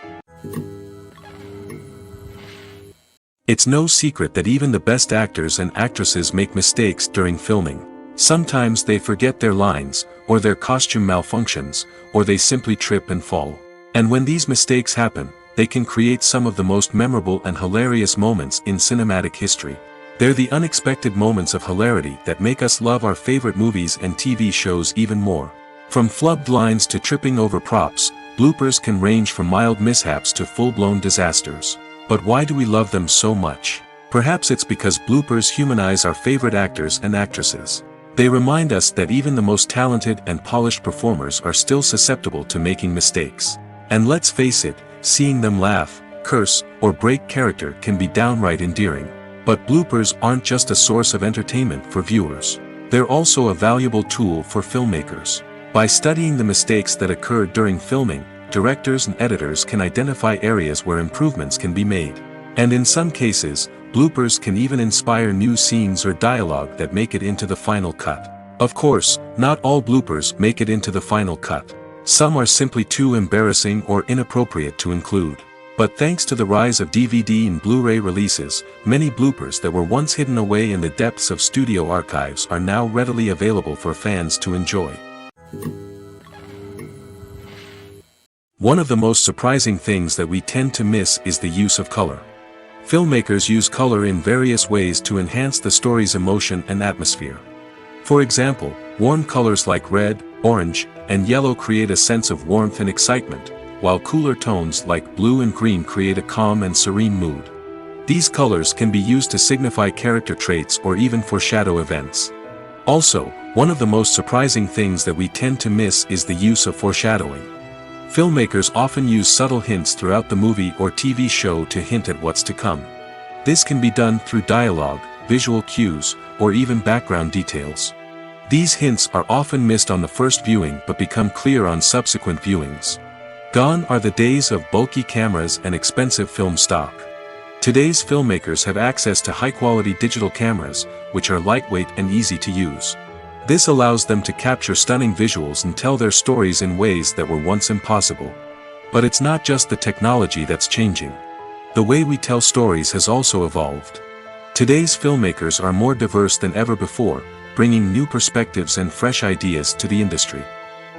It's no secret that even the best actors and actresses make mistakes during filming. Sometimes they forget their lines, or their costume malfunctions, or they simply trip and fall. And when these mistakes happen, they can create some of the most memorable and hilarious moments in cinematic history. They're the unexpected moments of hilarity that make us love our favorite movies and TV shows even more. From flubbed lines to tripping over props, bloopers can range from mild mishaps to full-blown disasters. But why do we love them so much? Perhaps it's because bloopers humanize our favorite actors and actresses. They remind us that even the most talented and polished performers are still susceptible to making mistakes. And let's face it, seeing them laugh, curse, or break character can be downright endearing. But bloopers aren't just a source of entertainment for viewers. They're also a valuable tool for filmmakers. By studying the mistakes that occurred during filming, directors and editors can identify areas where improvements can be made. And in some cases, bloopers can even inspire new scenes or dialogue that make it into the final cut. Of course, not all bloopers make it into the final cut. Some are simply too embarrassing or inappropriate to include. But thanks to the rise of DVD and Blu-ray releases, many bloopers that were once hidden away in the depths of studio archives are now readily available for fans to enjoy. One of the most surprising things that we tend to miss is the use of color. Filmmakers use color in various ways to enhance the story's emotion and atmosphere. For example, warm colors like red, orange, and yellow create a sense of warmth and excitement, while cooler tones like blue and green create a calm and serene mood. These colors can be used to signify character traits or even foreshadow events. Also, one of the most surprising things that we tend to miss is the use of foreshadowing. Filmmakers often use subtle hints throughout the movie or TV show to hint at what's to come. This can be done through dialogue, visual cues, or even background details. These hints are often missed on the first viewing but become clear on subsequent viewings. Gone are the days of bulky cameras and expensive film stock. Today's filmmakers have access to high-quality digital cameras, which are lightweight and easy to use. This allows them to capture stunning visuals and tell their stories in ways that were once impossible. But it's not just the technology that's changing. The way we tell stories has also evolved. Today's filmmakers are more diverse than ever before, bringing new perspectives and fresh ideas to the industry.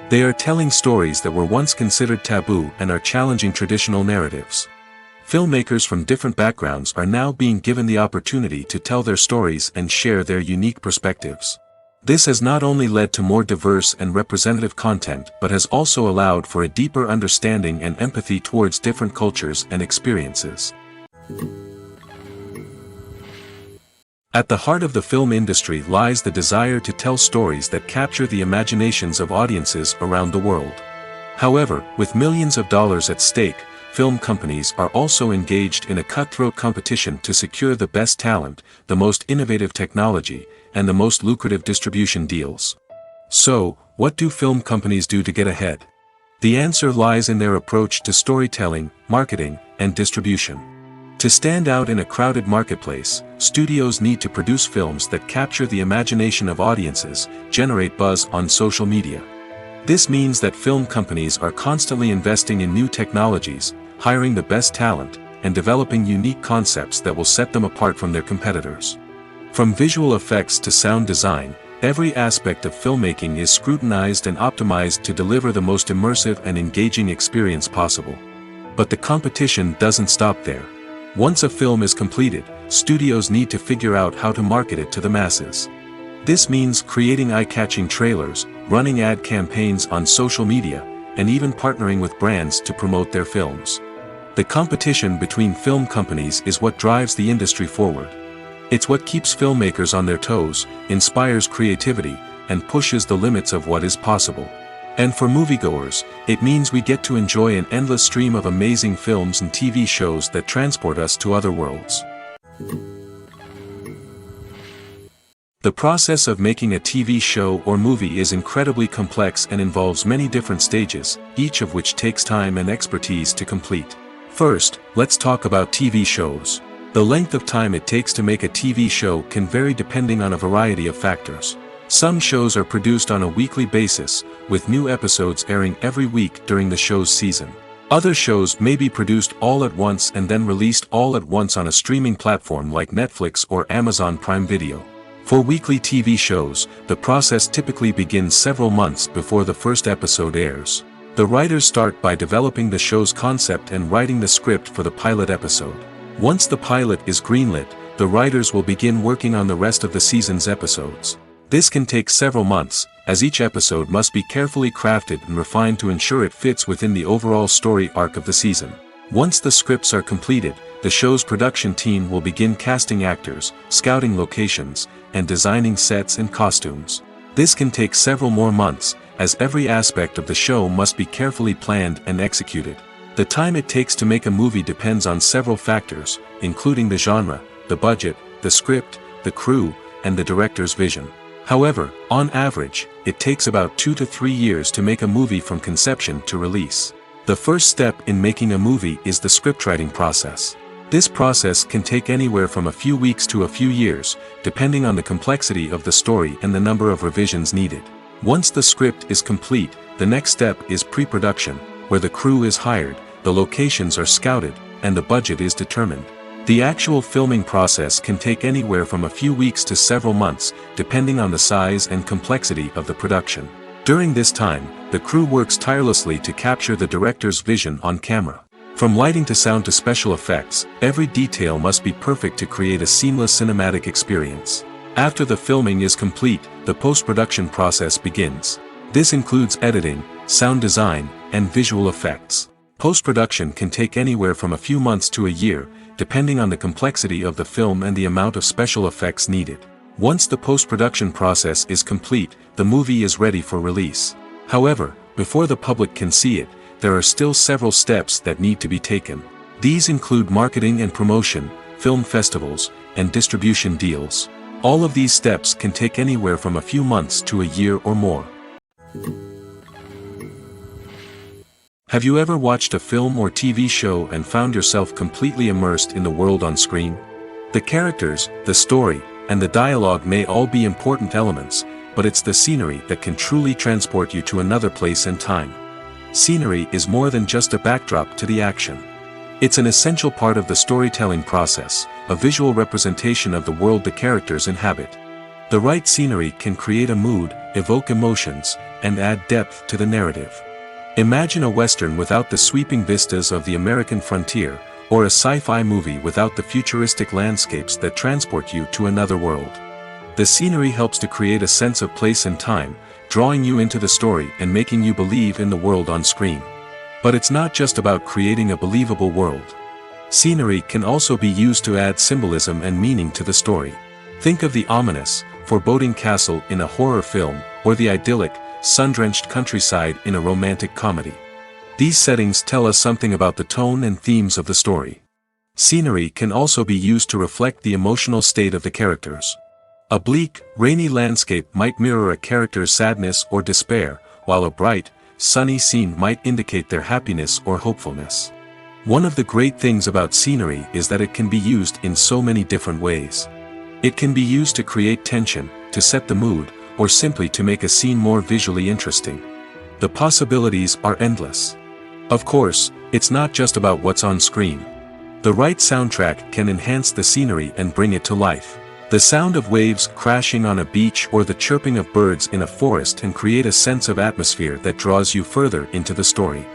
They are telling stories that were once considered taboo and are challenging traditional narratives. Filmmakers from different backgrounds are now being given the opportunity to tell their stories and share their unique perspectives. This has not only led to more diverse and representative content but has also allowed for a deeper understanding and empathy towards different cultures and experiences. At the heart of the film industry lies the desire to tell stories that capture the imaginations of audiences around the world. However, with millions of dollars at stake, film companies are also engaged in a cutthroat competition to secure the best talent, the most innovative technology, and the most lucrative distribution deals. So, what do film companies do to get ahead? The answer lies in their approach to storytelling, marketing, and distribution. To stand out in a crowded marketplace, studios need to produce films that capture the imagination of audiences, generate buzz on social media. This means that film companies are constantly investing in new technologies, hiring the best talent, and developing unique concepts that will set them apart from their competitors. From visual effects to sound design, every aspect of filmmaking is scrutinized and optimized to deliver the most immersive and engaging experience possible. But the competition doesn't stop there. Once a film is completed, studios need to figure out how to market it to the masses. This means creating eye-catching trailers, running ad campaigns on social media, and even partnering with brands to promote their films. The competition between film companies is what drives the industry forward. It's what keeps filmmakers on their toes, inspires creativity, and pushes the limits of what is possible. And for moviegoers, it means we get to enjoy an endless stream of amazing films and TV shows that transport us to other worlds. The process of making a TV show or movie is incredibly complex and involves many different stages, each of which takes time and expertise to complete. First, let's talk about TV shows. The length of time it takes to make a TV show can vary depending on a variety of factors. Some shows are produced on a weekly basis, with new episodes airing every week during the show's season. Other shows may be produced all at once and then released all at once on a streaming platform like Netflix or Amazon Prime Video. For weekly TV shows, the process typically begins several months before the first episode airs. The writers start by developing the show's concept and writing the script for the pilot episode. Once the pilot is greenlit, the writers will begin working on the rest of the season's episodes. This can take several months, as each episode must be carefully crafted and refined to ensure it fits within the overall story arc of the season. Once the scripts are completed, the show's production team will begin casting actors, scouting locations, and designing sets and costumes. This can take several more months, as every aspect of the show must be carefully planned and executed. The time it takes to make a movie depends on several factors, including the genre, the budget, the script, the crew, and the director's vision. However, on average, it takes about 2 to 3 years to make a movie from conception to release. The first step in making a movie is the scriptwriting process. This process can take anywhere from a few weeks to a few years, depending on the complexity of the story and the number of revisions needed. Once the script is complete, the next step is pre-production, where the crew is hired, the locations are scouted, and the budget is determined. The actual filming process can take anywhere from a few weeks to several months, depending on the size and complexity of the production. During this time, the crew works tirelessly to capture the director's vision on camera. From lighting to sound to special effects, every detail must be perfect to create a seamless cinematic experience. After the filming is complete, the post-production process begins. This includes editing, sound design, and visual effects. Post-production can take anywhere from a few months to a year, depending on the complexity of the film and the amount of special effects needed. Once the post-production process is complete, the movie is ready for release. However, before the public can see it, there are still several steps that need to be taken. These include marketing and promotion, film festivals, and distribution deals. All of these steps can take anywhere from a few months to a year or more. Have you ever watched a film or TV show and found yourself completely immersed in the world on screen? The characters, the story, and the dialogue may all be important elements, but it's the scenery that can truly transport you to another place and time. Scenery is more than just a backdrop to the action. It's an essential part of the storytelling process, a visual representation of the world the characters inhabit. The right scenery can create a mood, evoke emotions, and add depth to the narrative. Imagine a Western without the sweeping vistas of the American frontier, or a sci-fi movie without the futuristic landscapes that transport you to another world. The scenery helps to create a sense of place and time, drawing you into the story and making you believe in the world on screen. But it's not just about creating a believable world. Scenery can also be used to add symbolism and meaning to the story. Think of the ominous, foreboding castle in a horror film, or the idyllic, sun-drenched countryside in a romantic comedy. These settings tell us something about the tone and themes of the story. Scenery can also be used to reflect the emotional state of the characters. A bleak, rainy landscape might mirror a character's sadness or despair, while a bright, sunny scene might indicate their happiness or hopefulness. One of the great things about scenery is that it can be used in so many different ways. It can be used to create tension, to set the mood, or simply to make a scene more visually interesting. The possibilities are endless. Of course, it's not just about what's on screen. The right soundtrack can enhance the scenery and bring it to life. The sound of waves crashing on a beach or the chirping of birds in a forest can create a sense of atmosphere that draws you further into the story.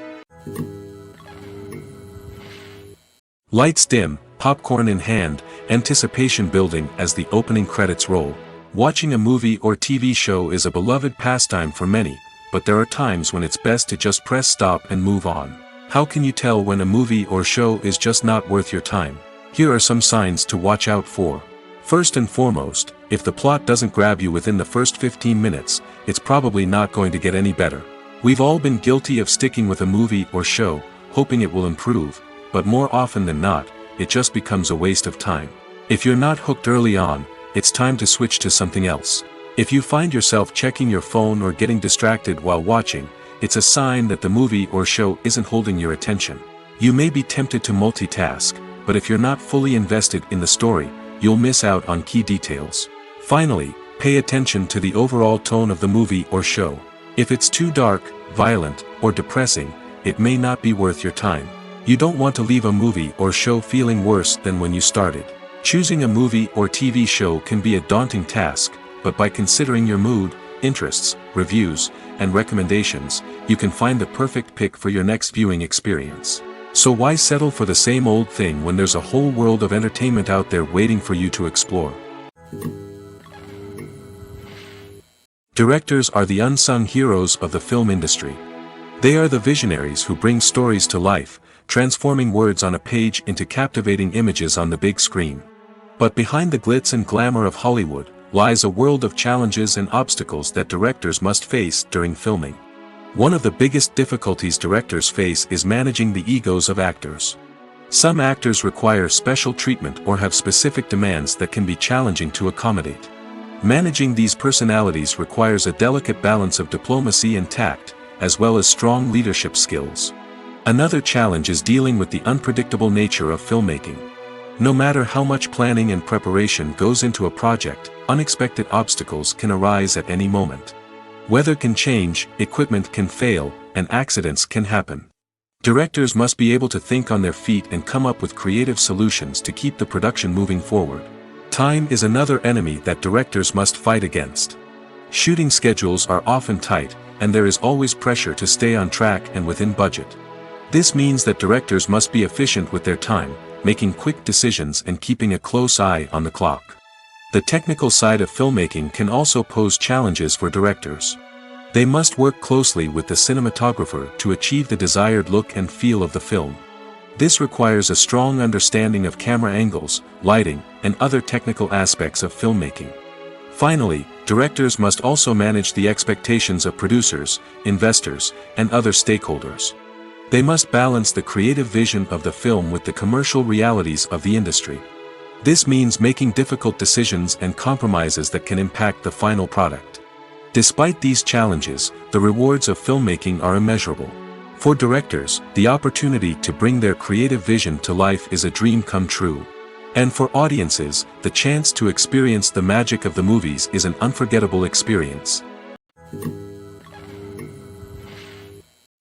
Lights dim, popcorn in hand, anticipation building as the opening credits roll. Watching a movie or TV show is a beloved pastime for many, but there are times when it's best to just press stop and move on. How can you tell when a movie or show is just not worth your time? Here are some signs to watch out for. First and foremost, if the plot doesn't grab you within the first 15 minutes, it's probably not going to get any better. We've all been guilty of sticking with a movie or show, hoping it will improve, but more often than not, it just becomes a waste of time. If you're not hooked early on, it's time to switch to something else. If you find yourself checking your phone or getting distracted while watching, it's a sign that the movie or show isn't holding your attention. You may be tempted to multitask, but if you're not fully invested in the story, you'll miss out on key details. Finally, pay attention to the overall tone of the movie or show. If it's too dark, violent, or depressing, it may not be worth your time. You don't want to leave a movie or show feeling worse than when you started. Choosing a movie or TV show can be a daunting task, but by considering your mood, interests, reviews, and recommendations, you can find the perfect pick for your next viewing experience. So why settle for the same old thing when there's a whole world of entertainment out there waiting for you to explore? Directors are the unsung heroes of the film industry. They are the visionaries who bring stories to life, transforming words on a page into captivating images on the big screen. But behind the glitz and glamour of Hollywood, lies a world of challenges and obstacles that directors must face during filming. One of the biggest difficulties directors face is managing the egos of actors. Some actors require special treatment or have specific demands that can be challenging to accommodate. Managing these personalities requires a delicate balance of diplomacy and tact, as well as strong leadership skills. Another challenge is dealing with the unpredictable nature of filmmaking. No matter how much planning and preparation goes into a project, unexpected obstacles can arise at any moment. Weather can change, equipment can fail, and accidents can happen. Directors must be able to think on their feet and come up with creative solutions to keep the production moving forward. Time is another enemy that directors must fight against. Shooting schedules are often tight, and there is always pressure to stay on track and within budget. This means that directors must be efficient with their time, making quick decisions and keeping a close eye on the clock. The technical side of filmmaking can also pose challenges for directors. They must work closely with the cinematographer to achieve the desired look and feel of the film. This requires a strong understanding of camera angles, lighting, and other technical aspects of filmmaking. Finally, directors must also manage the expectations of producers, investors, and other stakeholders. They must balance the creative vision of the film with the commercial realities of the industry. This means making difficult decisions and compromises that can impact the final product. Despite these challenges, the rewards of filmmaking are immeasurable. For directors, the opportunity to bring their creative vision to life is a dream come true. And for audiences, the chance to experience the magic of the movies is an unforgettable experience.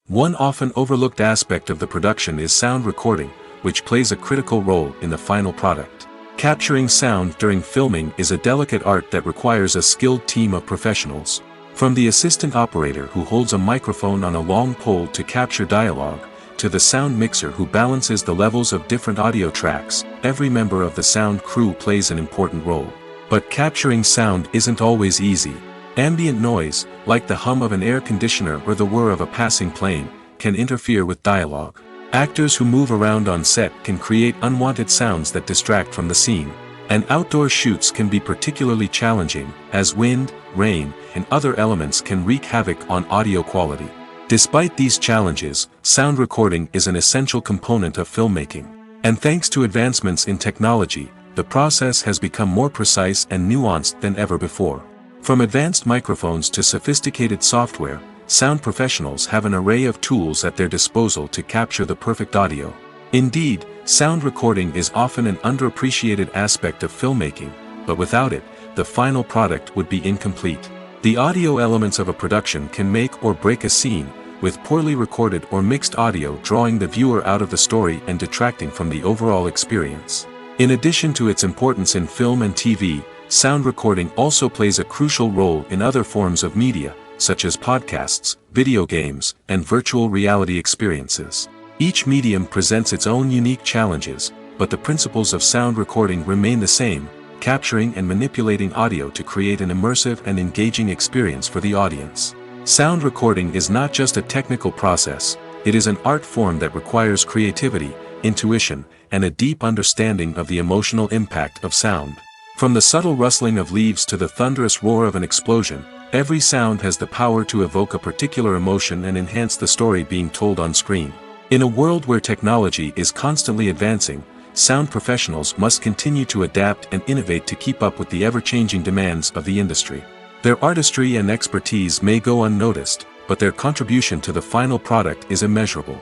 One often overlooked aspect of the production is sound recording, which plays a critical role in the final product. Capturing sound during filming is a delicate art that requires a skilled team of professionals. From the assistant operator who holds a microphone on a long pole to capture dialogue, to the sound mixer who balances the levels of different audio tracks, every member of the sound crew plays an important role. But capturing sound isn't always easy. Ambient noise, like the hum of an air conditioner or the whir of a passing plane, can interfere with dialogue. Actors who move around on set can create unwanted sounds that distract from the scene. And outdoor shoots can be particularly challenging, as wind, rain, and other elements can wreak havoc on audio quality. Despite these challenges, sound recording is an essential component of filmmaking. And thanks to advancements in technology, the process has become more precise and nuanced than ever before. From advanced microphones to sophisticated software, sound professionals have an array of tools at their disposal to capture the perfect audio. Indeed, sound recording is often an underappreciated aspect of filmmaking, but without it, the final product would be incomplete. The audio elements of a production can make or break a scene, with poorly recorded or mixed audio drawing the viewer out of the story and detracting from the overall experience. In addition to its importance in film and TV, sound recording also plays a crucial role in other forms of media, such as podcasts, video games, and virtual reality experiences. Each medium presents its own unique challenges, but the principles of sound recording remain the same, capturing and manipulating audio to create an immersive and engaging experience for the audience. Sound recording is not just a technical process, it is an art form that requires creativity, intuition, and a deep understanding of the emotional impact of sound. From the subtle rustling of leaves to the thunderous roar of an explosion, every sound has the power to evoke a particular emotion and enhance the story being told on screen. In a world where technology is constantly advancing, sound professionals must continue to adapt and innovate to keep up with the ever-changing demands of the industry. Their artistry and expertise may go unnoticed, but their contribution to the final product is immeasurable.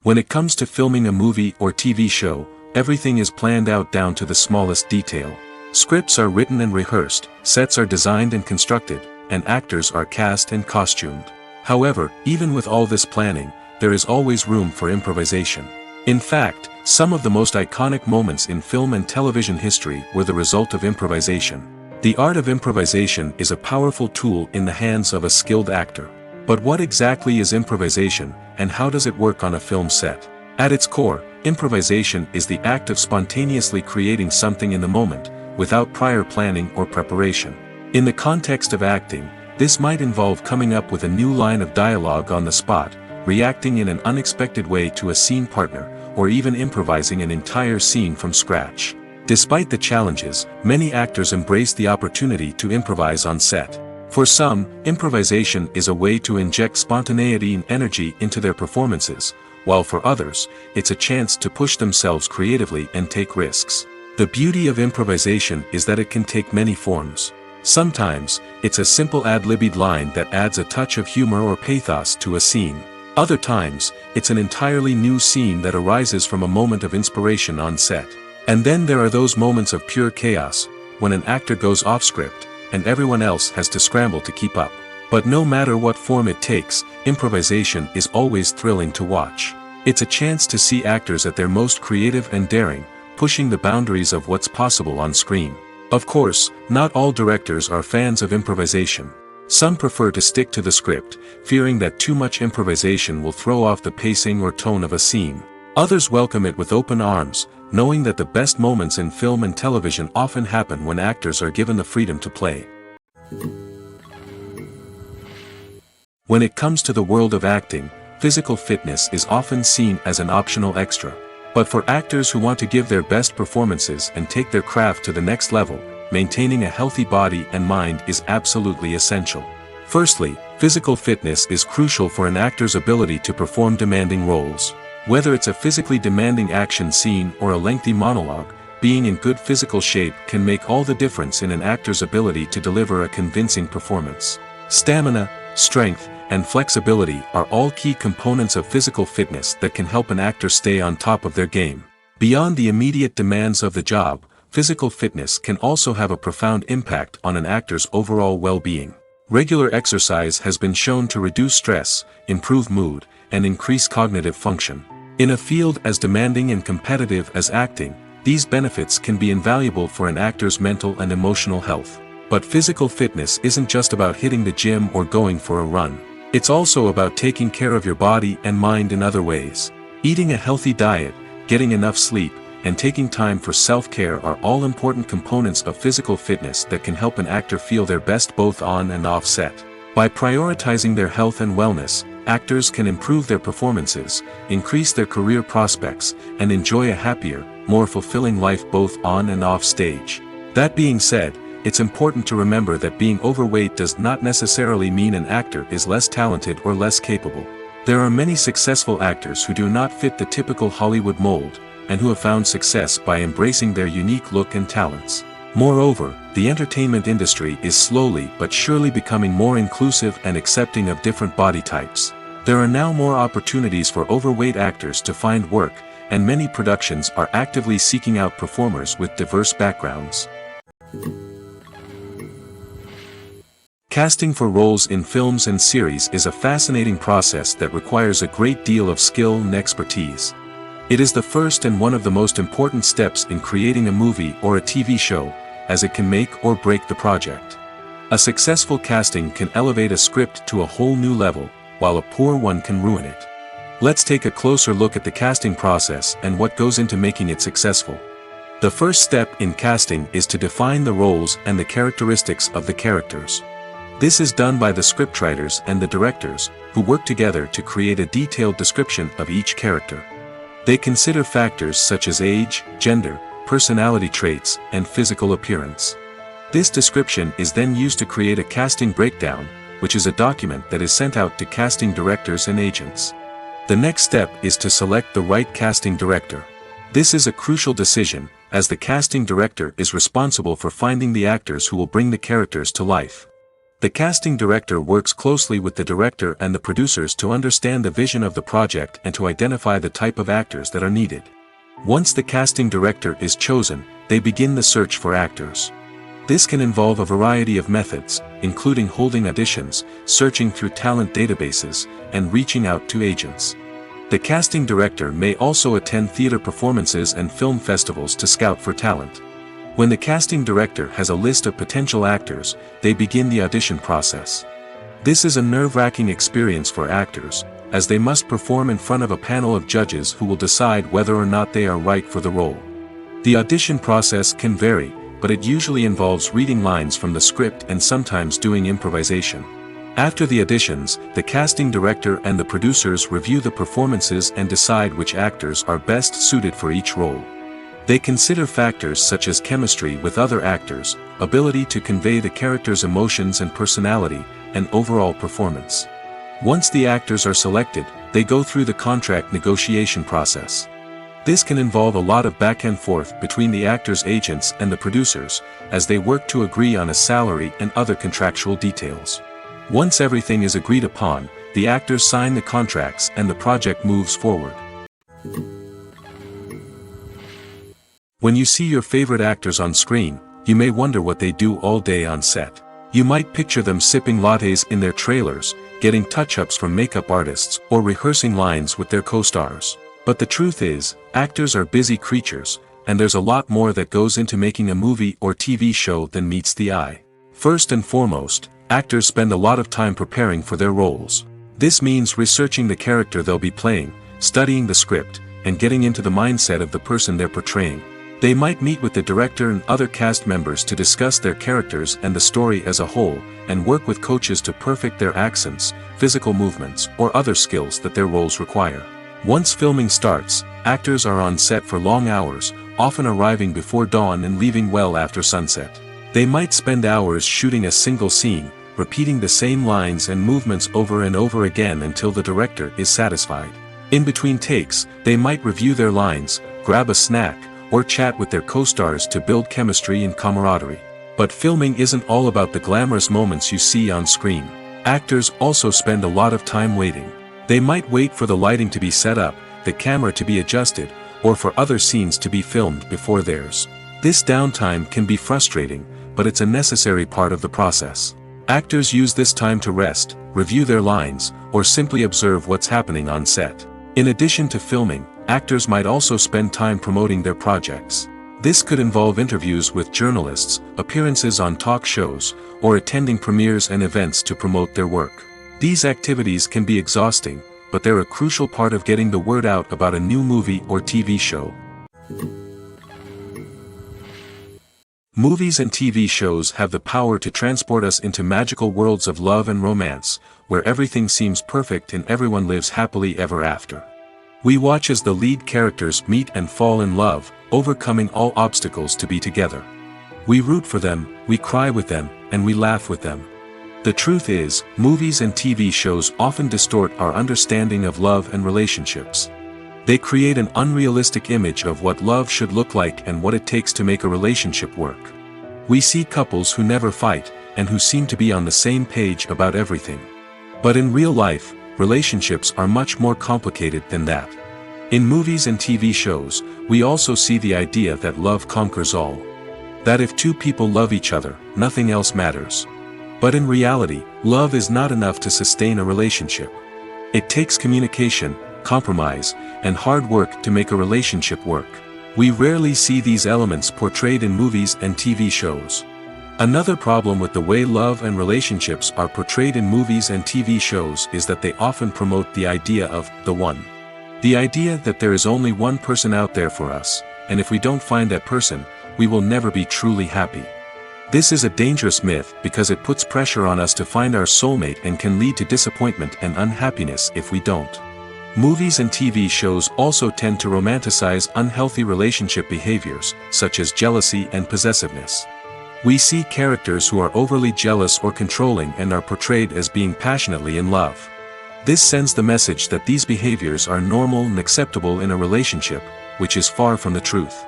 When it comes to filming a movie or TV show, everything is planned out down to the smallest detail. Scripts are written and rehearsed, sets are designed and constructed, and actors are cast and costumed. However, even with all this planning, there is always room for improvisation. In fact, some of the most iconic moments in film and television history were the result of improvisation. The art of improvisation is a powerful tool in the hands of a skilled actor. But what exactly is improvisation, and how does it work on a film set? At its core, improvisation is the act of spontaneously creating something in the moment, without prior planning or preparation. In the context of acting, this might involve coming up with a new line of dialogue on the spot, reacting in an unexpected way to a scene partner, or even improvising an entire scene from scratch. Despite the challenges, many actors embrace the opportunity to improvise on set. For some, improvisation is a way to inject spontaneity and energy into their performances, while for others, it's a chance to push themselves creatively and take risks. The beauty of improvisation is that it can take many forms. Sometimes, it's a simple ad-libbed line that adds a touch of humor or pathos to a scene. Other times, it's an entirely new scene that arises from a moment of inspiration on set. And then there are those moments of pure chaos, when an actor goes off script, and everyone else has to scramble to keep up. But no matter what form it takes, improvisation is always thrilling to watch. It's a chance to see actors at their most creative and daring, pushing the boundaries of what's possible on screen. Of course, not all directors are fans of improvisation. Some prefer to stick to the script, fearing that too much improvisation will throw off the pacing or tone of a scene. Others welcome it with open arms, knowing that the best moments in film and television often happen when actors are given the freedom to play. When it comes to the world of acting, physical fitness is often seen as an optional extra. But for actors who want to give their best performances and take their craft to the next level, maintaining a healthy body and mind is absolutely essential. Firstly, physical fitness is crucial for an actor's ability to perform demanding roles. Whether it's a physically demanding action scene or a lengthy monologue, being in good physical shape can make all the difference in an actor's ability to deliver a convincing performance. Stamina, strength, and flexibility are all key components of physical fitness that can help an actor stay on top of their game. Beyond the immediate demands of the job, physical fitness can also have a profound impact on an actor's overall well-being. Regular exercise has been shown to reduce stress, improve mood, and increase cognitive function. In a field as demanding and competitive as acting, these benefits can be invaluable for an actor's mental and emotional health. But physical fitness isn't just about hitting the gym or going for a run. It's also about taking care of your body and mind in other ways. Eating a healthy diet, getting enough sleep, and taking time for self-care are all important components of physical fitness that can help an actor feel their best both on and off set. By prioritizing their health and wellness, actors can improve their performances, increase their career prospects, and enjoy a happier, more fulfilling life both on and off stage. That being said, it's important to remember that being overweight does not necessarily mean an actor is less talented or less capable. There are many successful actors who do not fit the typical Hollywood mold, and who have found success by embracing their unique look and talents. Moreover, the entertainment industry is slowly but surely becoming more inclusive and accepting of different body types. There are now more opportunities for overweight actors to find work, and many productions are actively seeking out performers with diverse backgrounds. Casting for roles in films and series is a fascinating process that requires a great deal of skill and expertise. It is the first and one of the most important steps in creating a movie or a TV show, as it can make or break the project. A successful casting can elevate a script to a whole new level, while a poor one can ruin it. Let's take a closer look at the casting process and what goes into making it successful. The first step in casting is to define the roles and the characteristics of the characters. This is done by the scriptwriters and the directors, who work together to create a detailed description of each character. They consider factors such as age, gender, personality traits, and physical appearance. This description is then used to create a casting breakdown, which is a document that is sent out to casting directors and agents. The next step is to select the right casting director. This is a crucial decision, as the casting director is responsible for finding the actors who will bring the characters to life. The casting director works closely with the director and the producers to understand the vision of the project and to identify the type of actors that are needed. Once the casting director is chosen, they begin the search for actors. This can involve a variety of methods, including holding auditions, searching through talent databases, and reaching out to agents. The casting director may also attend theater performances and film festivals to scout for talent. When the casting director has a list of potential actors, they begin the audition process. This is a nerve-wracking experience for actors, as they must perform in front of a panel of judges who will decide whether or not they are right for the role. The audition process can vary, but it usually involves reading lines from the script and sometimes doing improvisation. After the auditions, the casting director and the producers review the performances and decide which actors are best suited for each role. They consider factors such as chemistry with other actors, ability to convey the character's emotions and personality, and overall performance. Once the actors are selected, they go through the contract negotiation process. This can involve a lot of back and forth between the actors' agents and the producers, as they work to agree on a salary and other contractual details. Once everything is agreed upon, the actors sign the contracts and the project moves forward. When you see your favorite actors on screen, you may wonder what they do all day on set. You might picture them sipping lattes in their trailers, getting touch-ups from makeup artists, or rehearsing lines with their co-stars. But the truth is, actors are busy creatures, and there's a lot more that goes into making a movie or TV show than meets the eye. First and foremost, actors spend a lot of time preparing for their roles. This means researching the character they'll be playing, studying the script, and getting into the mindset of the person they're portraying. They might meet with the director and other cast members to discuss their characters and the story as a whole, and work with coaches to perfect their accents, physical movements, or other skills that their roles require. Once filming starts, actors are on set for long hours, often arriving before dawn and leaving well after sunset. They might spend hours shooting a single scene, repeating the same lines and movements over and over again until the director is satisfied. In between takes, they might review their lines, grab a snack, or chat with their co-stars to build chemistry and camaraderie. But filming isn't all about the glamorous moments you see on screen. Actors also spend a lot of time waiting. They might wait for the lighting to be set up, the camera to be adjusted, or for other scenes to be filmed before theirs. This downtime can be frustrating, but it's a necessary part of the process. Actors use this time to rest, review their lines, or simply observe what's happening on set. In addition to filming, actors might also spend time promoting their projects. This could involve interviews with journalists, appearances on talk shows, or attending premieres and events to promote their work. These activities can be exhausting, but they're a crucial part of getting the word out about a new movie or TV show. Movies and TV shows have the power to transport us into magical worlds of love and romance, where everything seems perfect and everyone lives happily ever after. We watch as the lead characters meet and fall in love, overcoming all obstacles to be together. We root for them, we cry with them, and we laugh with them. The truth is, movies and TV shows often distort our understanding of love and relationships. They create an unrealistic image of what love should look like and what it takes to make a relationship work. We see couples who never fight, and who seem to be on the same page about everything. But in real life, relationships are much more complicated than that. In movies and TV shows, we also see the idea that love conquers all. That if two people love each other, nothing else matters. But in reality, love is not enough to sustain a relationship. It takes communication, compromise, and hard work to make a relationship work. We rarely see these elements portrayed in movies and TV shows. Another problem with the way love and relationships are portrayed in movies and TV shows is that they often promote the idea of the one. The idea that there is only one person out there for us, and if we don't find that person, we will never be truly happy. This is a dangerous myth because it puts pressure on us to find our soulmate and can lead to disappointment and unhappiness if we don't. Movies and TV shows also tend to romanticize unhealthy relationship behaviors, such as jealousy and possessiveness. We see characters who are overly jealous or controlling and are portrayed as being passionately in love. This sends the message that these behaviors are normal and acceptable in a relationship, which is far from the truth.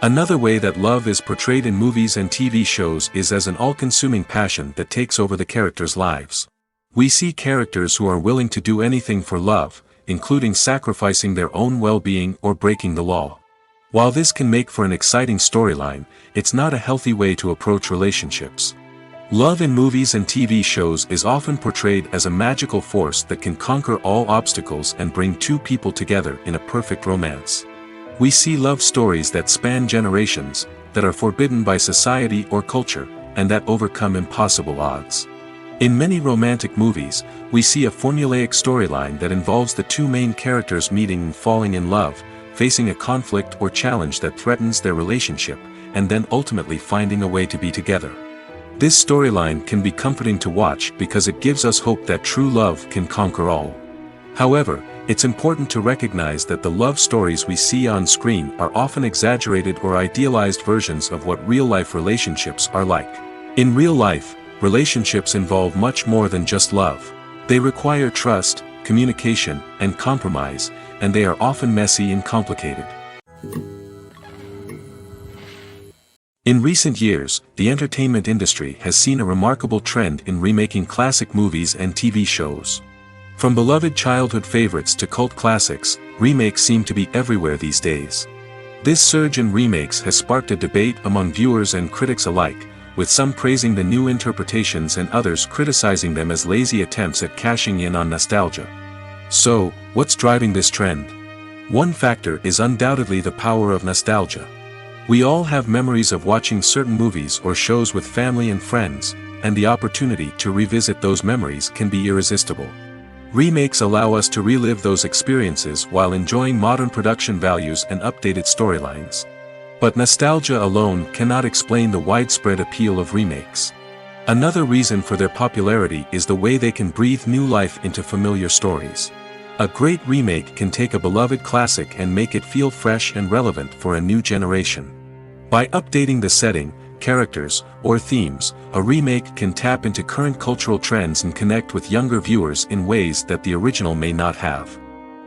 Another way that love is portrayed in movies and TV shows is as an all-consuming passion that takes over the characters' lives. We see characters who are willing to do anything for love, including sacrificing their own well-being or breaking the law. While this can make for an exciting storyline, it's not a healthy way to approach relationships. Love in movies and TV shows is often portrayed as a magical force that can conquer all obstacles and bring two people together in a perfect romance. We see love stories that span generations, that are forbidden by society or culture, and that overcome impossible odds. In many romantic movies, we see a formulaic storyline that involves the two main characters meeting and falling in love, facing a conflict or challenge that threatens their relationship, and then ultimately finding a way to be together. This storyline can be comforting to watch because it gives us hope that true love can conquer all. However, it's important to recognize that the love stories we see on screen are often exaggerated or idealized versions of what real-life relationships are like. In real life, relationships involve much more than just love. They require trust, communication, and compromise, and they are often messy and complicated. In recent years, the entertainment industry has seen a remarkable trend in remaking classic movies and TV shows. From beloved childhood favorites to cult classics, remakes seem to be everywhere these days. This surge in remakes has sparked a debate among viewers and critics alike, with some praising the new interpretations and others criticizing them as lazy attempts at cashing in on nostalgia. So, what's driving this trend? One factor is undoubtedly the power of nostalgia. We all have memories of watching certain movies or shows with family and friends, and the opportunity to revisit those memories can be irresistible. Remakes allow us to relive those experiences while enjoying modern production values and updated storylines. But nostalgia alone cannot explain the widespread appeal of remakes. Another reason for their popularity is the way they can breathe new life into familiar stories. A great remake can take a beloved classic and make it feel fresh and relevant for a new generation. By updating the setting, characters, or themes, a remake can tap into current cultural trends and connect with younger viewers in ways that the original may not have.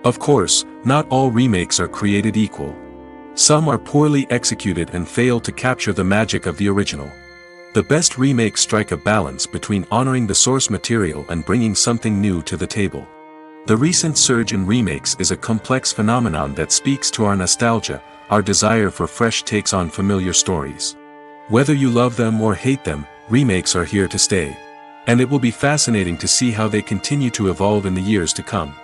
Of course, not all remakes are created equal. Some are poorly executed and fail to capture the magic of the original. The best remakes strike a balance between honoring the source material and bringing something new to the table. The recent surge in remakes is a complex phenomenon that speaks to our nostalgia, our desire for fresh takes on familiar stories. Whether you love them or hate them, remakes are here to stay. And it will be fascinating to see how they continue to evolve in the years to come.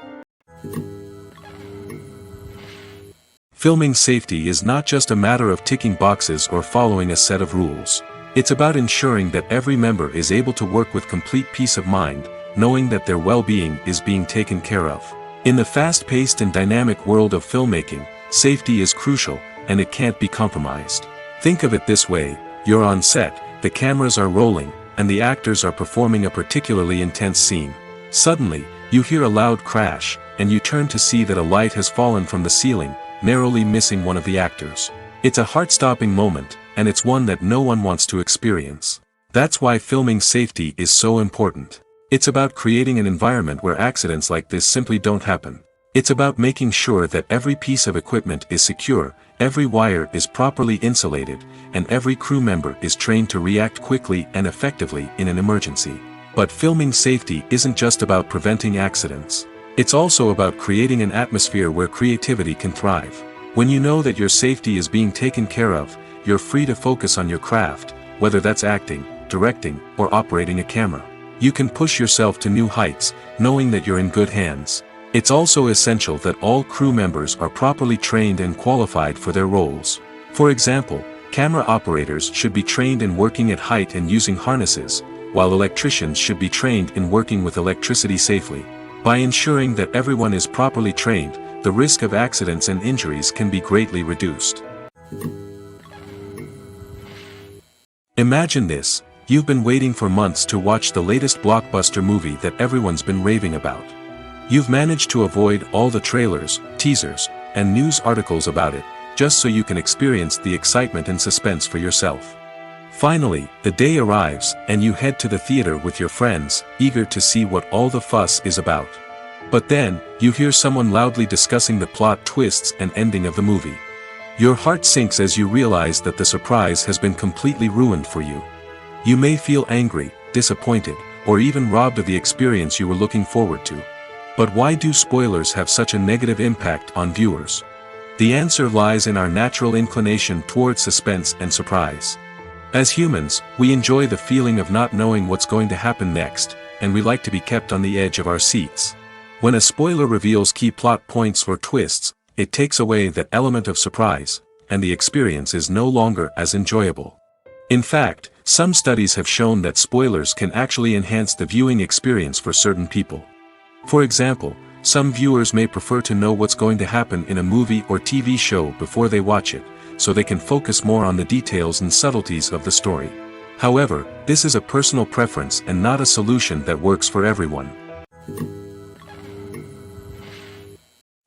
Filming safety is not just a matter of ticking boxes or following a set of rules. It's about ensuring that every member is able to work with complete peace of mind, knowing that their well-being is being taken care of. In the fast-paced and dynamic world of filmmaking, safety is crucial, and it can't be compromised. Think of it this way: you're on set, the cameras are rolling, and the actors are performing a particularly intense scene. Suddenly, you hear a loud crash, and you turn to see that a light has fallen from the ceiling, narrowly missing one of the actors. It's a heart-stopping moment, and it's one that no one wants to experience. That's why filming safety is so important. It's about creating an environment where accidents like this simply don't happen. It's about making sure that every piece of equipment is secure, every wire is properly insulated, and every crew member is trained to react quickly and effectively in an emergency. But filming safety isn't just about preventing accidents. It's also about creating an atmosphere where creativity can thrive. When you know that your safety is being taken care of, you're free to focus on your craft, whether that's acting, directing, or operating a camera. You can push yourself to new heights, knowing that you're in good hands. It's also essential that all crew members are properly trained and qualified for their roles. For example, camera operators should be trained in working at height and using harnesses, while electricians should be trained in working with electricity safely. By ensuring that everyone is properly trained, the risk of accidents and injuries can be greatly reduced. Imagine this: you've been waiting for months to watch the latest blockbuster movie that everyone's been raving about. You've managed to avoid all the trailers, teasers, and news articles about it, just so you can experience the excitement and suspense for yourself. Finally, the day arrives, and you head to the theater with your friends, eager to see what all the fuss is about. But then, you hear someone loudly discussing the plot twists and ending of the movie. Your heart sinks as you realize that the surprise has been completely ruined for you. You may feel angry, disappointed, or even robbed of the experience you were looking forward to. But why do spoilers have such a negative impact on viewers? The answer lies in our natural inclination toward suspense and surprise. As humans, we enjoy the feeling of not knowing what's going to happen next, and we like to be kept on the edge of our seats. When a spoiler reveals key plot points or twists, it takes away that element of surprise, and the experience is no longer as enjoyable. In fact, some studies have shown that spoilers can actually enhance the viewing experience for certain people. For example, some viewers may prefer to know what's going to happen in a movie or TV show before they watch it, so they can focus more on the details and subtleties of the story. However, this is a personal preference and not a solution that works for everyone.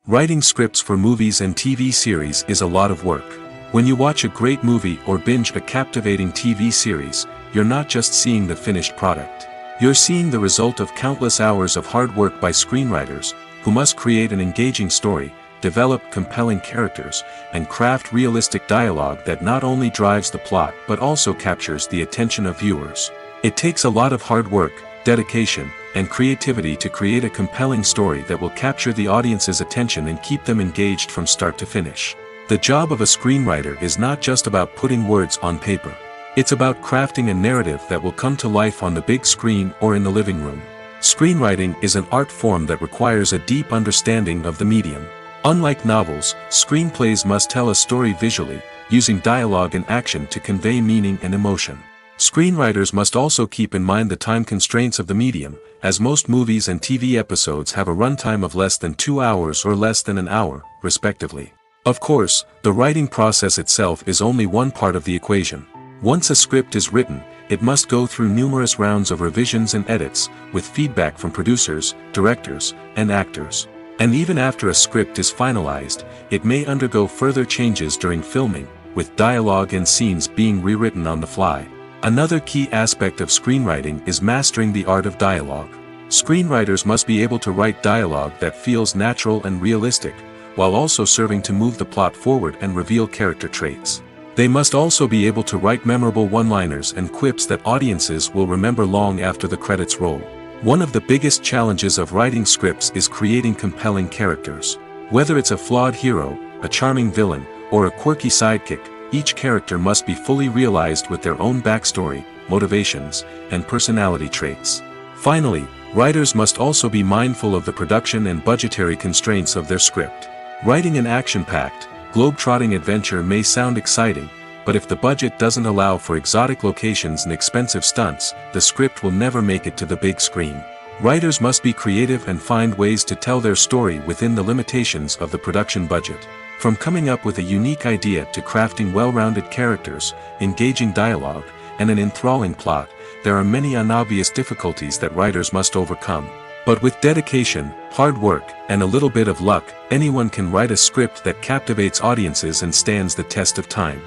Writing scripts for movies and TV series is a lot of work. When you watch a great movie or binge a captivating TV series, you're not just seeing the finished product. You're seeing the result of countless hours of hard work by screenwriters, who must create an engaging story, develop compelling characters, and craft realistic dialogue that not only drives the plot but also captures the attention of viewers. It takes a lot of hard work, dedication, and creativity to create a compelling story that will capture the audience's attention and keep them engaged from start to finish. The job of a screenwriter is not just about putting words on paper. It's about crafting a narrative that will come to life on the big screen or in the living room. Screenwriting is an art form that requires a deep understanding of the medium. Unlike novels, screenplays must tell a story visually, using dialogue and action to convey meaning and emotion. Screenwriters must also keep in mind the time constraints of the medium, as most movies and TV episodes have a runtime of less than 2 hours or less than an hour, respectively. Of course, the writing process itself is only one part of the equation. Once a script is written, it must go through numerous rounds of revisions and edits, with feedback from producers, directors, and actors. And even after a script is finalized, it may undergo further changes during filming, with dialogue and scenes being rewritten on the fly. Another key aspect of screenwriting is mastering the art of dialogue. Screenwriters must be able to write dialogue that feels natural and realistic, while also serving to move the plot forward and reveal character traits. They must also be able to write memorable one-liners and quips that audiences will remember long after the credits roll. One of the biggest challenges of writing scripts is creating compelling characters. Whether it's a flawed hero, a charming villain, or a quirky sidekick, each character must be fully realized with their own backstory, motivations, and personality traits. Finally, writers must also be mindful of the production and budgetary constraints of their script. Writing an action-packed, globe-trotting adventure may sound exciting, but if the budget doesn't allow for exotic locations and expensive stunts, the script will never make it to the big screen. Writers must be creative and find ways to tell their story within the limitations of the production budget. From coming up with a unique idea to crafting well-rounded characters, engaging dialogue, and an enthralling plot, there are many unobvious difficulties that writers must overcome. But with dedication, hard work, and a little bit of luck, anyone can write a script that captivates audiences and stands the test of time.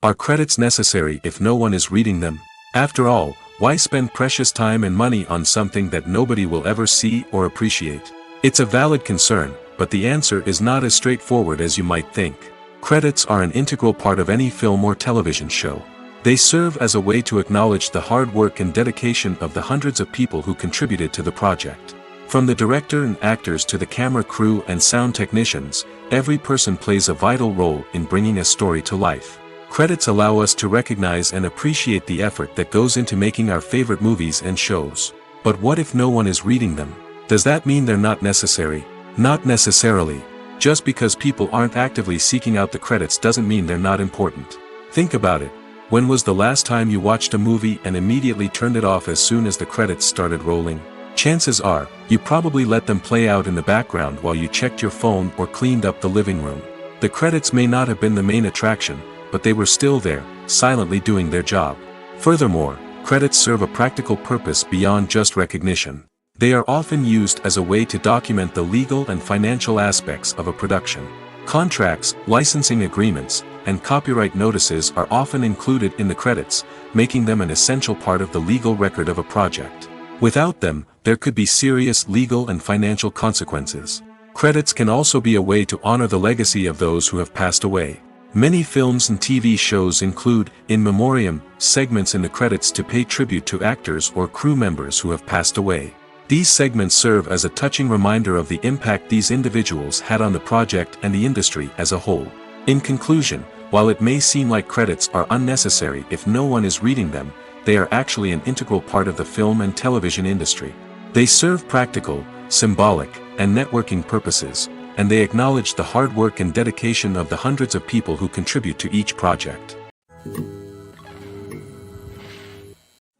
Are credits necessary if no one is reading them? After all, why spend precious time and money on something that nobody will ever see or appreciate? It's a valid concern, but the answer is not as straightforward as you might think. Credits are an integral part of any film or television show. They serve as a way to acknowledge the hard work and dedication of the hundreds of people who contributed to the project. From the director and actors to the camera crew and sound technicians, every person plays a vital role in bringing a story to life. Credits allow us to recognize and appreciate the effort that goes into making our favorite movies and shows. But what if no one is reading them? Does that mean they're not necessary? Not necessarily. Just because people aren't actively seeking out the credits doesn't mean they're not important. Think about it. When was the last time you watched a movie and immediately turned it off as soon as the credits started rolling? Chances are, you probably let them play out in the background while you checked your phone or cleaned up the living room. The credits may not have been the main attraction, but they were still there, silently doing their job. Furthermore, credits serve a practical purpose beyond just recognition. They are often used as a way to document the legal and financial aspects of a production. Contracts, licensing agreements, and copyright notices are often included in the credits, making them an essential part of the legal record of a project. Without them, there could be serious legal and financial consequences. Credits can also be a way to honor the legacy of those who have passed away. Many films and TV shows include, in memoriam, segments in the credits to pay tribute to actors or crew members who have passed away. These segments serve as a touching reminder of the impact these individuals had on the project and the industry as a whole. In conclusion, while it may seem like credits are unnecessary if no one is reading them, they are actually an integral part of the film and television industry. They serve practical, symbolic, and networking purposes, and they acknowledge the hard work and dedication of the hundreds of people who contribute to each project.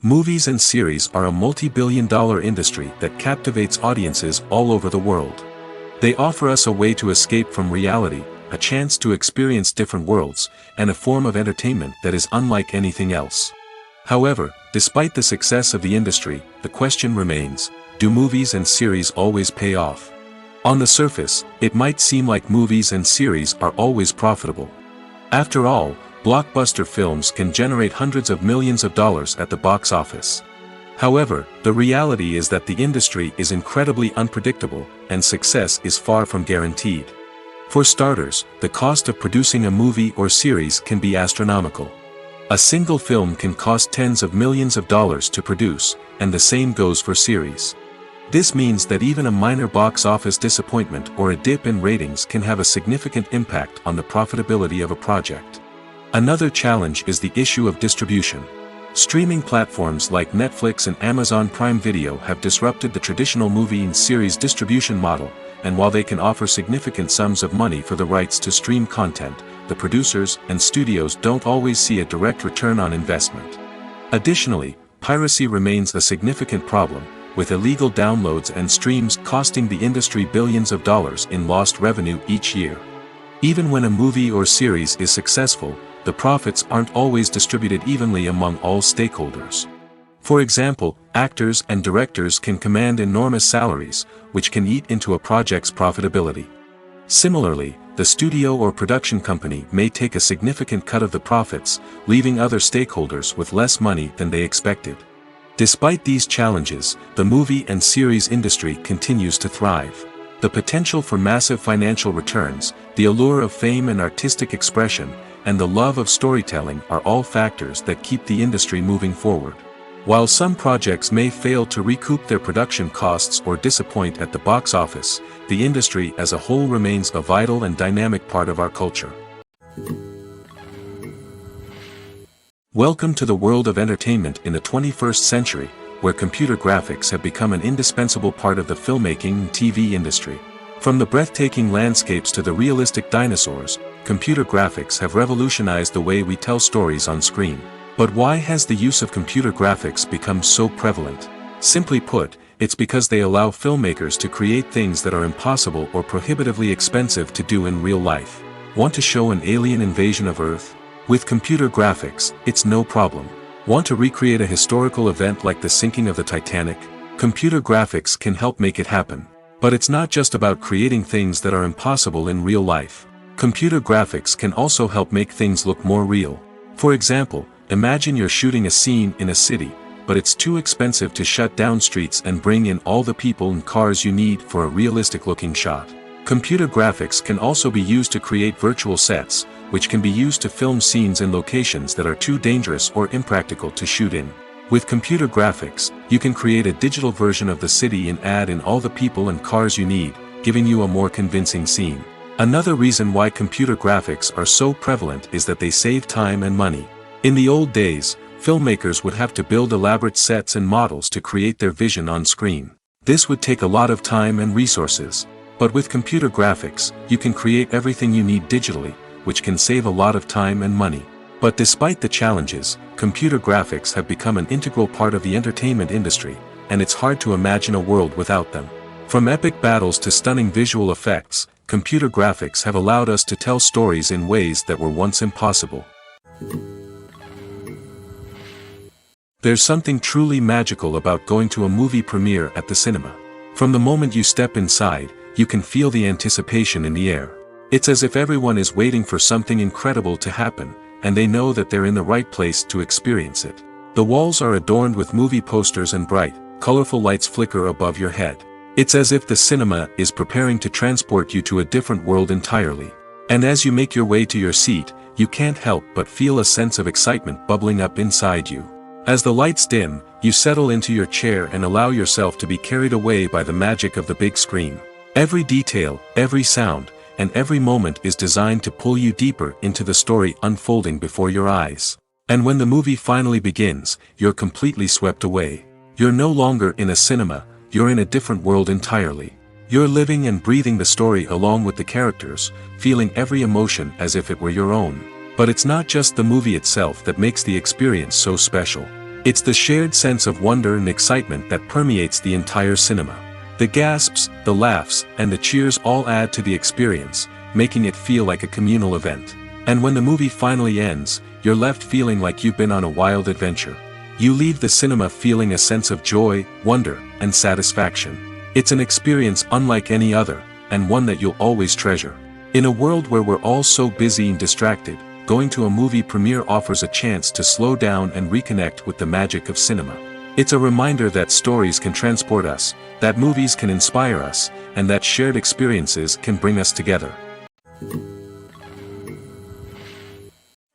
Movies and series are a multi-billion-dollar industry that captivates audiences all over the world. They offer us a way to escape from reality, a chance to experience different worlds, and a form of entertainment that is unlike anything else. However, despite the success of the industry, the question remains, do movies and series always pay off? On the surface, it might seem like movies and series are always profitable. After all, blockbuster films can generate hundreds of millions of dollars at the box office. However, the reality is that the industry is incredibly unpredictable, and success is far from guaranteed. For starters, the cost of producing a movie or series can be astronomical. A single film can cost tens of millions of dollars to produce, and the same goes for series. This means that even a minor box office disappointment or a dip in ratings can have a significant impact on the profitability of a project. Another challenge is the issue of distribution. Streaming platforms like Netflix and Amazon Prime Video have disrupted the traditional movie and series distribution model, and while they can offer significant sums of money for the rights to stream content, the producers and studios don't always see a direct return on investment. Additionally, piracy remains a significant problem, with illegal downloads and streams costing the industry billions of dollars in lost revenue each year. Even when a movie or series is successful, the profits aren't always distributed evenly among all stakeholders. For example, actors and directors can command enormous salaries, which can eat into a project's profitability. Similarly, the studio or production company may take a significant cut of the profits, leaving other stakeholders with less money than they expected. Despite these challenges, the movie and series industry continues to thrive. The potential for massive financial returns, the allure of fame and artistic expression, and the love of storytelling are all factors that keep the industry moving forward. While some projects may fail to recoup their production costs or disappoint at the box office, the industry as a whole remains a vital and dynamic part of our culture. Welcome to the world of entertainment in the 21st century, where computer graphics have become an indispensable part of the filmmaking and TV industry. From the breathtaking landscapes to the realistic dinosaurs, computer graphics have revolutionized the way we tell stories on screen. But why has the use of computer graphics become so prevalent? Simply put, it's because they allow filmmakers to create things that are impossible or prohibitively expensive to do in real life. Want to show an alien invasion of Earth? With computer graphics, it's no problem. Want to recreate a historical event like the sinking of the Titanic? Computer graphics can help make it happen. But it's not just about creating things that are impossible in real life. Computer graphics can also help make things look more real. For example, imagine you're shooting a scene in a city, but it's too expensive to shut down streets and bring in all the people and cars you need for a realistic-looking shot. Computer graphics can also be used to create virtual sets, which can be used to film scenes in locations that are too dangerous or impractical to shoot in. With computer graphics, you can create a digital version of the city and add in all the people and cars you need, giving you a more convincing scene. Another reason why computer graphics are so prevalent is that they save time and money. In the old days, filmmakers would have to build elaborate sets and models to create their vision on screen. This would take a lot of time and resources. But with computer graphics, you can create everything you need digitally, which can save a lot of time and money. But despite the challenges, computer graphics have become an integral part of the entertainment industry, and it's hard to imagine a world without them. From epic battles to stunning visual effects, computer graphics have allowed us to tell stories in ways that were once impossible. There's something truly magical about going to a movie premiere at the cinema. From the moment you step inside, you can feel the anticipation in the air. It's as if everyone is waiting for something incredible to happen, and they know that they're in the right place to experience it. The walls are adorned with movie posters and bright, colorful lights flicker above your head. It's as if the cinema is preparing to transport you to a different world entirely. And as you make your way to your seat, you can't help but feel a sense of excitement bubbling up inside you. As the lights dim, you settle into your chair and allow yourself to be carried away by the magic of the big screen. Every detail, every sound, and every moment is designed to pull you deeper into the story unfolding before your eyes. And when the movie finally begins, you're completely swept away. You're no longer in a cinema, you're in a different world entirely. You're living and breathing the story along with the characters, feeling every emotion as if it were your own. But it's not just the movie itself that makes the experience so special. It's the shared sense of wonder and excitement that permeates the entire cinema. The gasps, the laughs, and the cheers all add to the experience, making it feel like a communal event. And when the movie finally ends, you're left feeling like you've been on a wild adventure. You leave the cinema feeling a sense of joy, wonder, and satisfaction. It's an experience unlike any other, and one that you'll always treasure. In a world where we're all so busy and distracted, going to a movie premiere offers a chance to slow down and reconnect with the magic of cinema. It's a reminder that stories can transport us, that movies can inspire us, and that shared experiences can bring us together.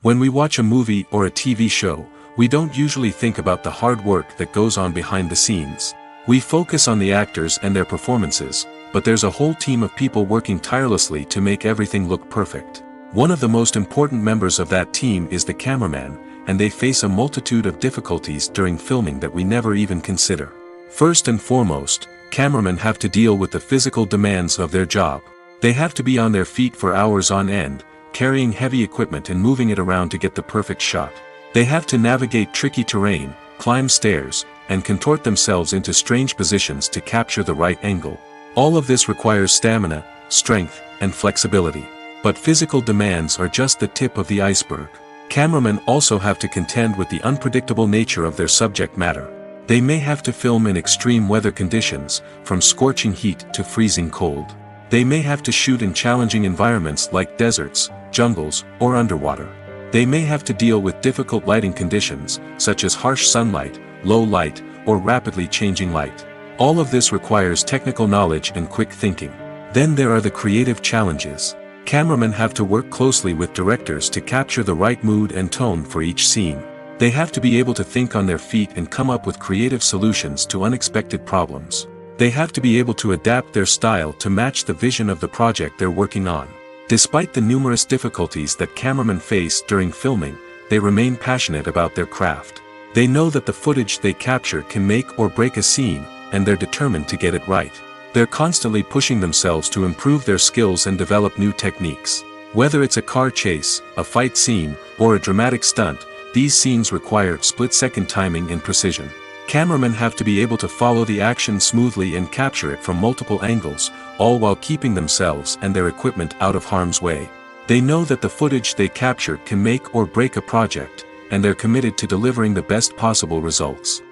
When we watch a movie or a TV show, we don't usually think about the hard work that goes on behind the scenes. We focus on the actors and their performances, but there's a whole team of people working tirelessly to make everything look perfect. One of the most important members of that team is the cameraman, and they face a multitude of difficulties during filming that we never even consider. First and foremost, cameramen have to deal with the physical demands of their job. They have to be on their feet for hours on end, carrying heavy equipment and moving it around to get the perfect shot. They have to navigate tricky terrain, climb stairs, and contort themselves into strange positions to capture the right angle. All of this requires stamina, strength, and flexibility. But physical demands are just the tip of the iceberg. Cameramen also have to contend with the unpredictable nature of their subject matter. They may have to film in extreme weather conditions, from scorching heat to freezing cold. They may have to shoot in challenging environments like deserts, jungles, or underwater. They may have to deal with difficult lighting conditions, such as harsh sunlight, low light, or rapidly changing light. All of this requires technical knowledge and quick thinking. Then there are the creative challenges. Cameramen have to work closely with directors to capture the right mood and tone for each scene. They have to be able to think on their feet and come up with creative solutions to unexpected problems. They have to be able to adapt their style to match the vision of the project they're working on. Despite the numerous difficulties that cameramen face during filming, they remain passionate about their craft. They know that the footage they capture can make or break a scene, and they're determined to get it right. They're constantly pushing themselves to improve their skills and develop new techniques. Whether it's a car chase, a fight scene, or a dramatic stunt, these scenes require split-second timing and precision. Cameramen have to be able to follow the action smoothly and capture it from multiple angles, all while keeping themselves and their equipment out of harm's way. They know that the footage they capture can make or break a project, and they're committed to delivering the best possible results.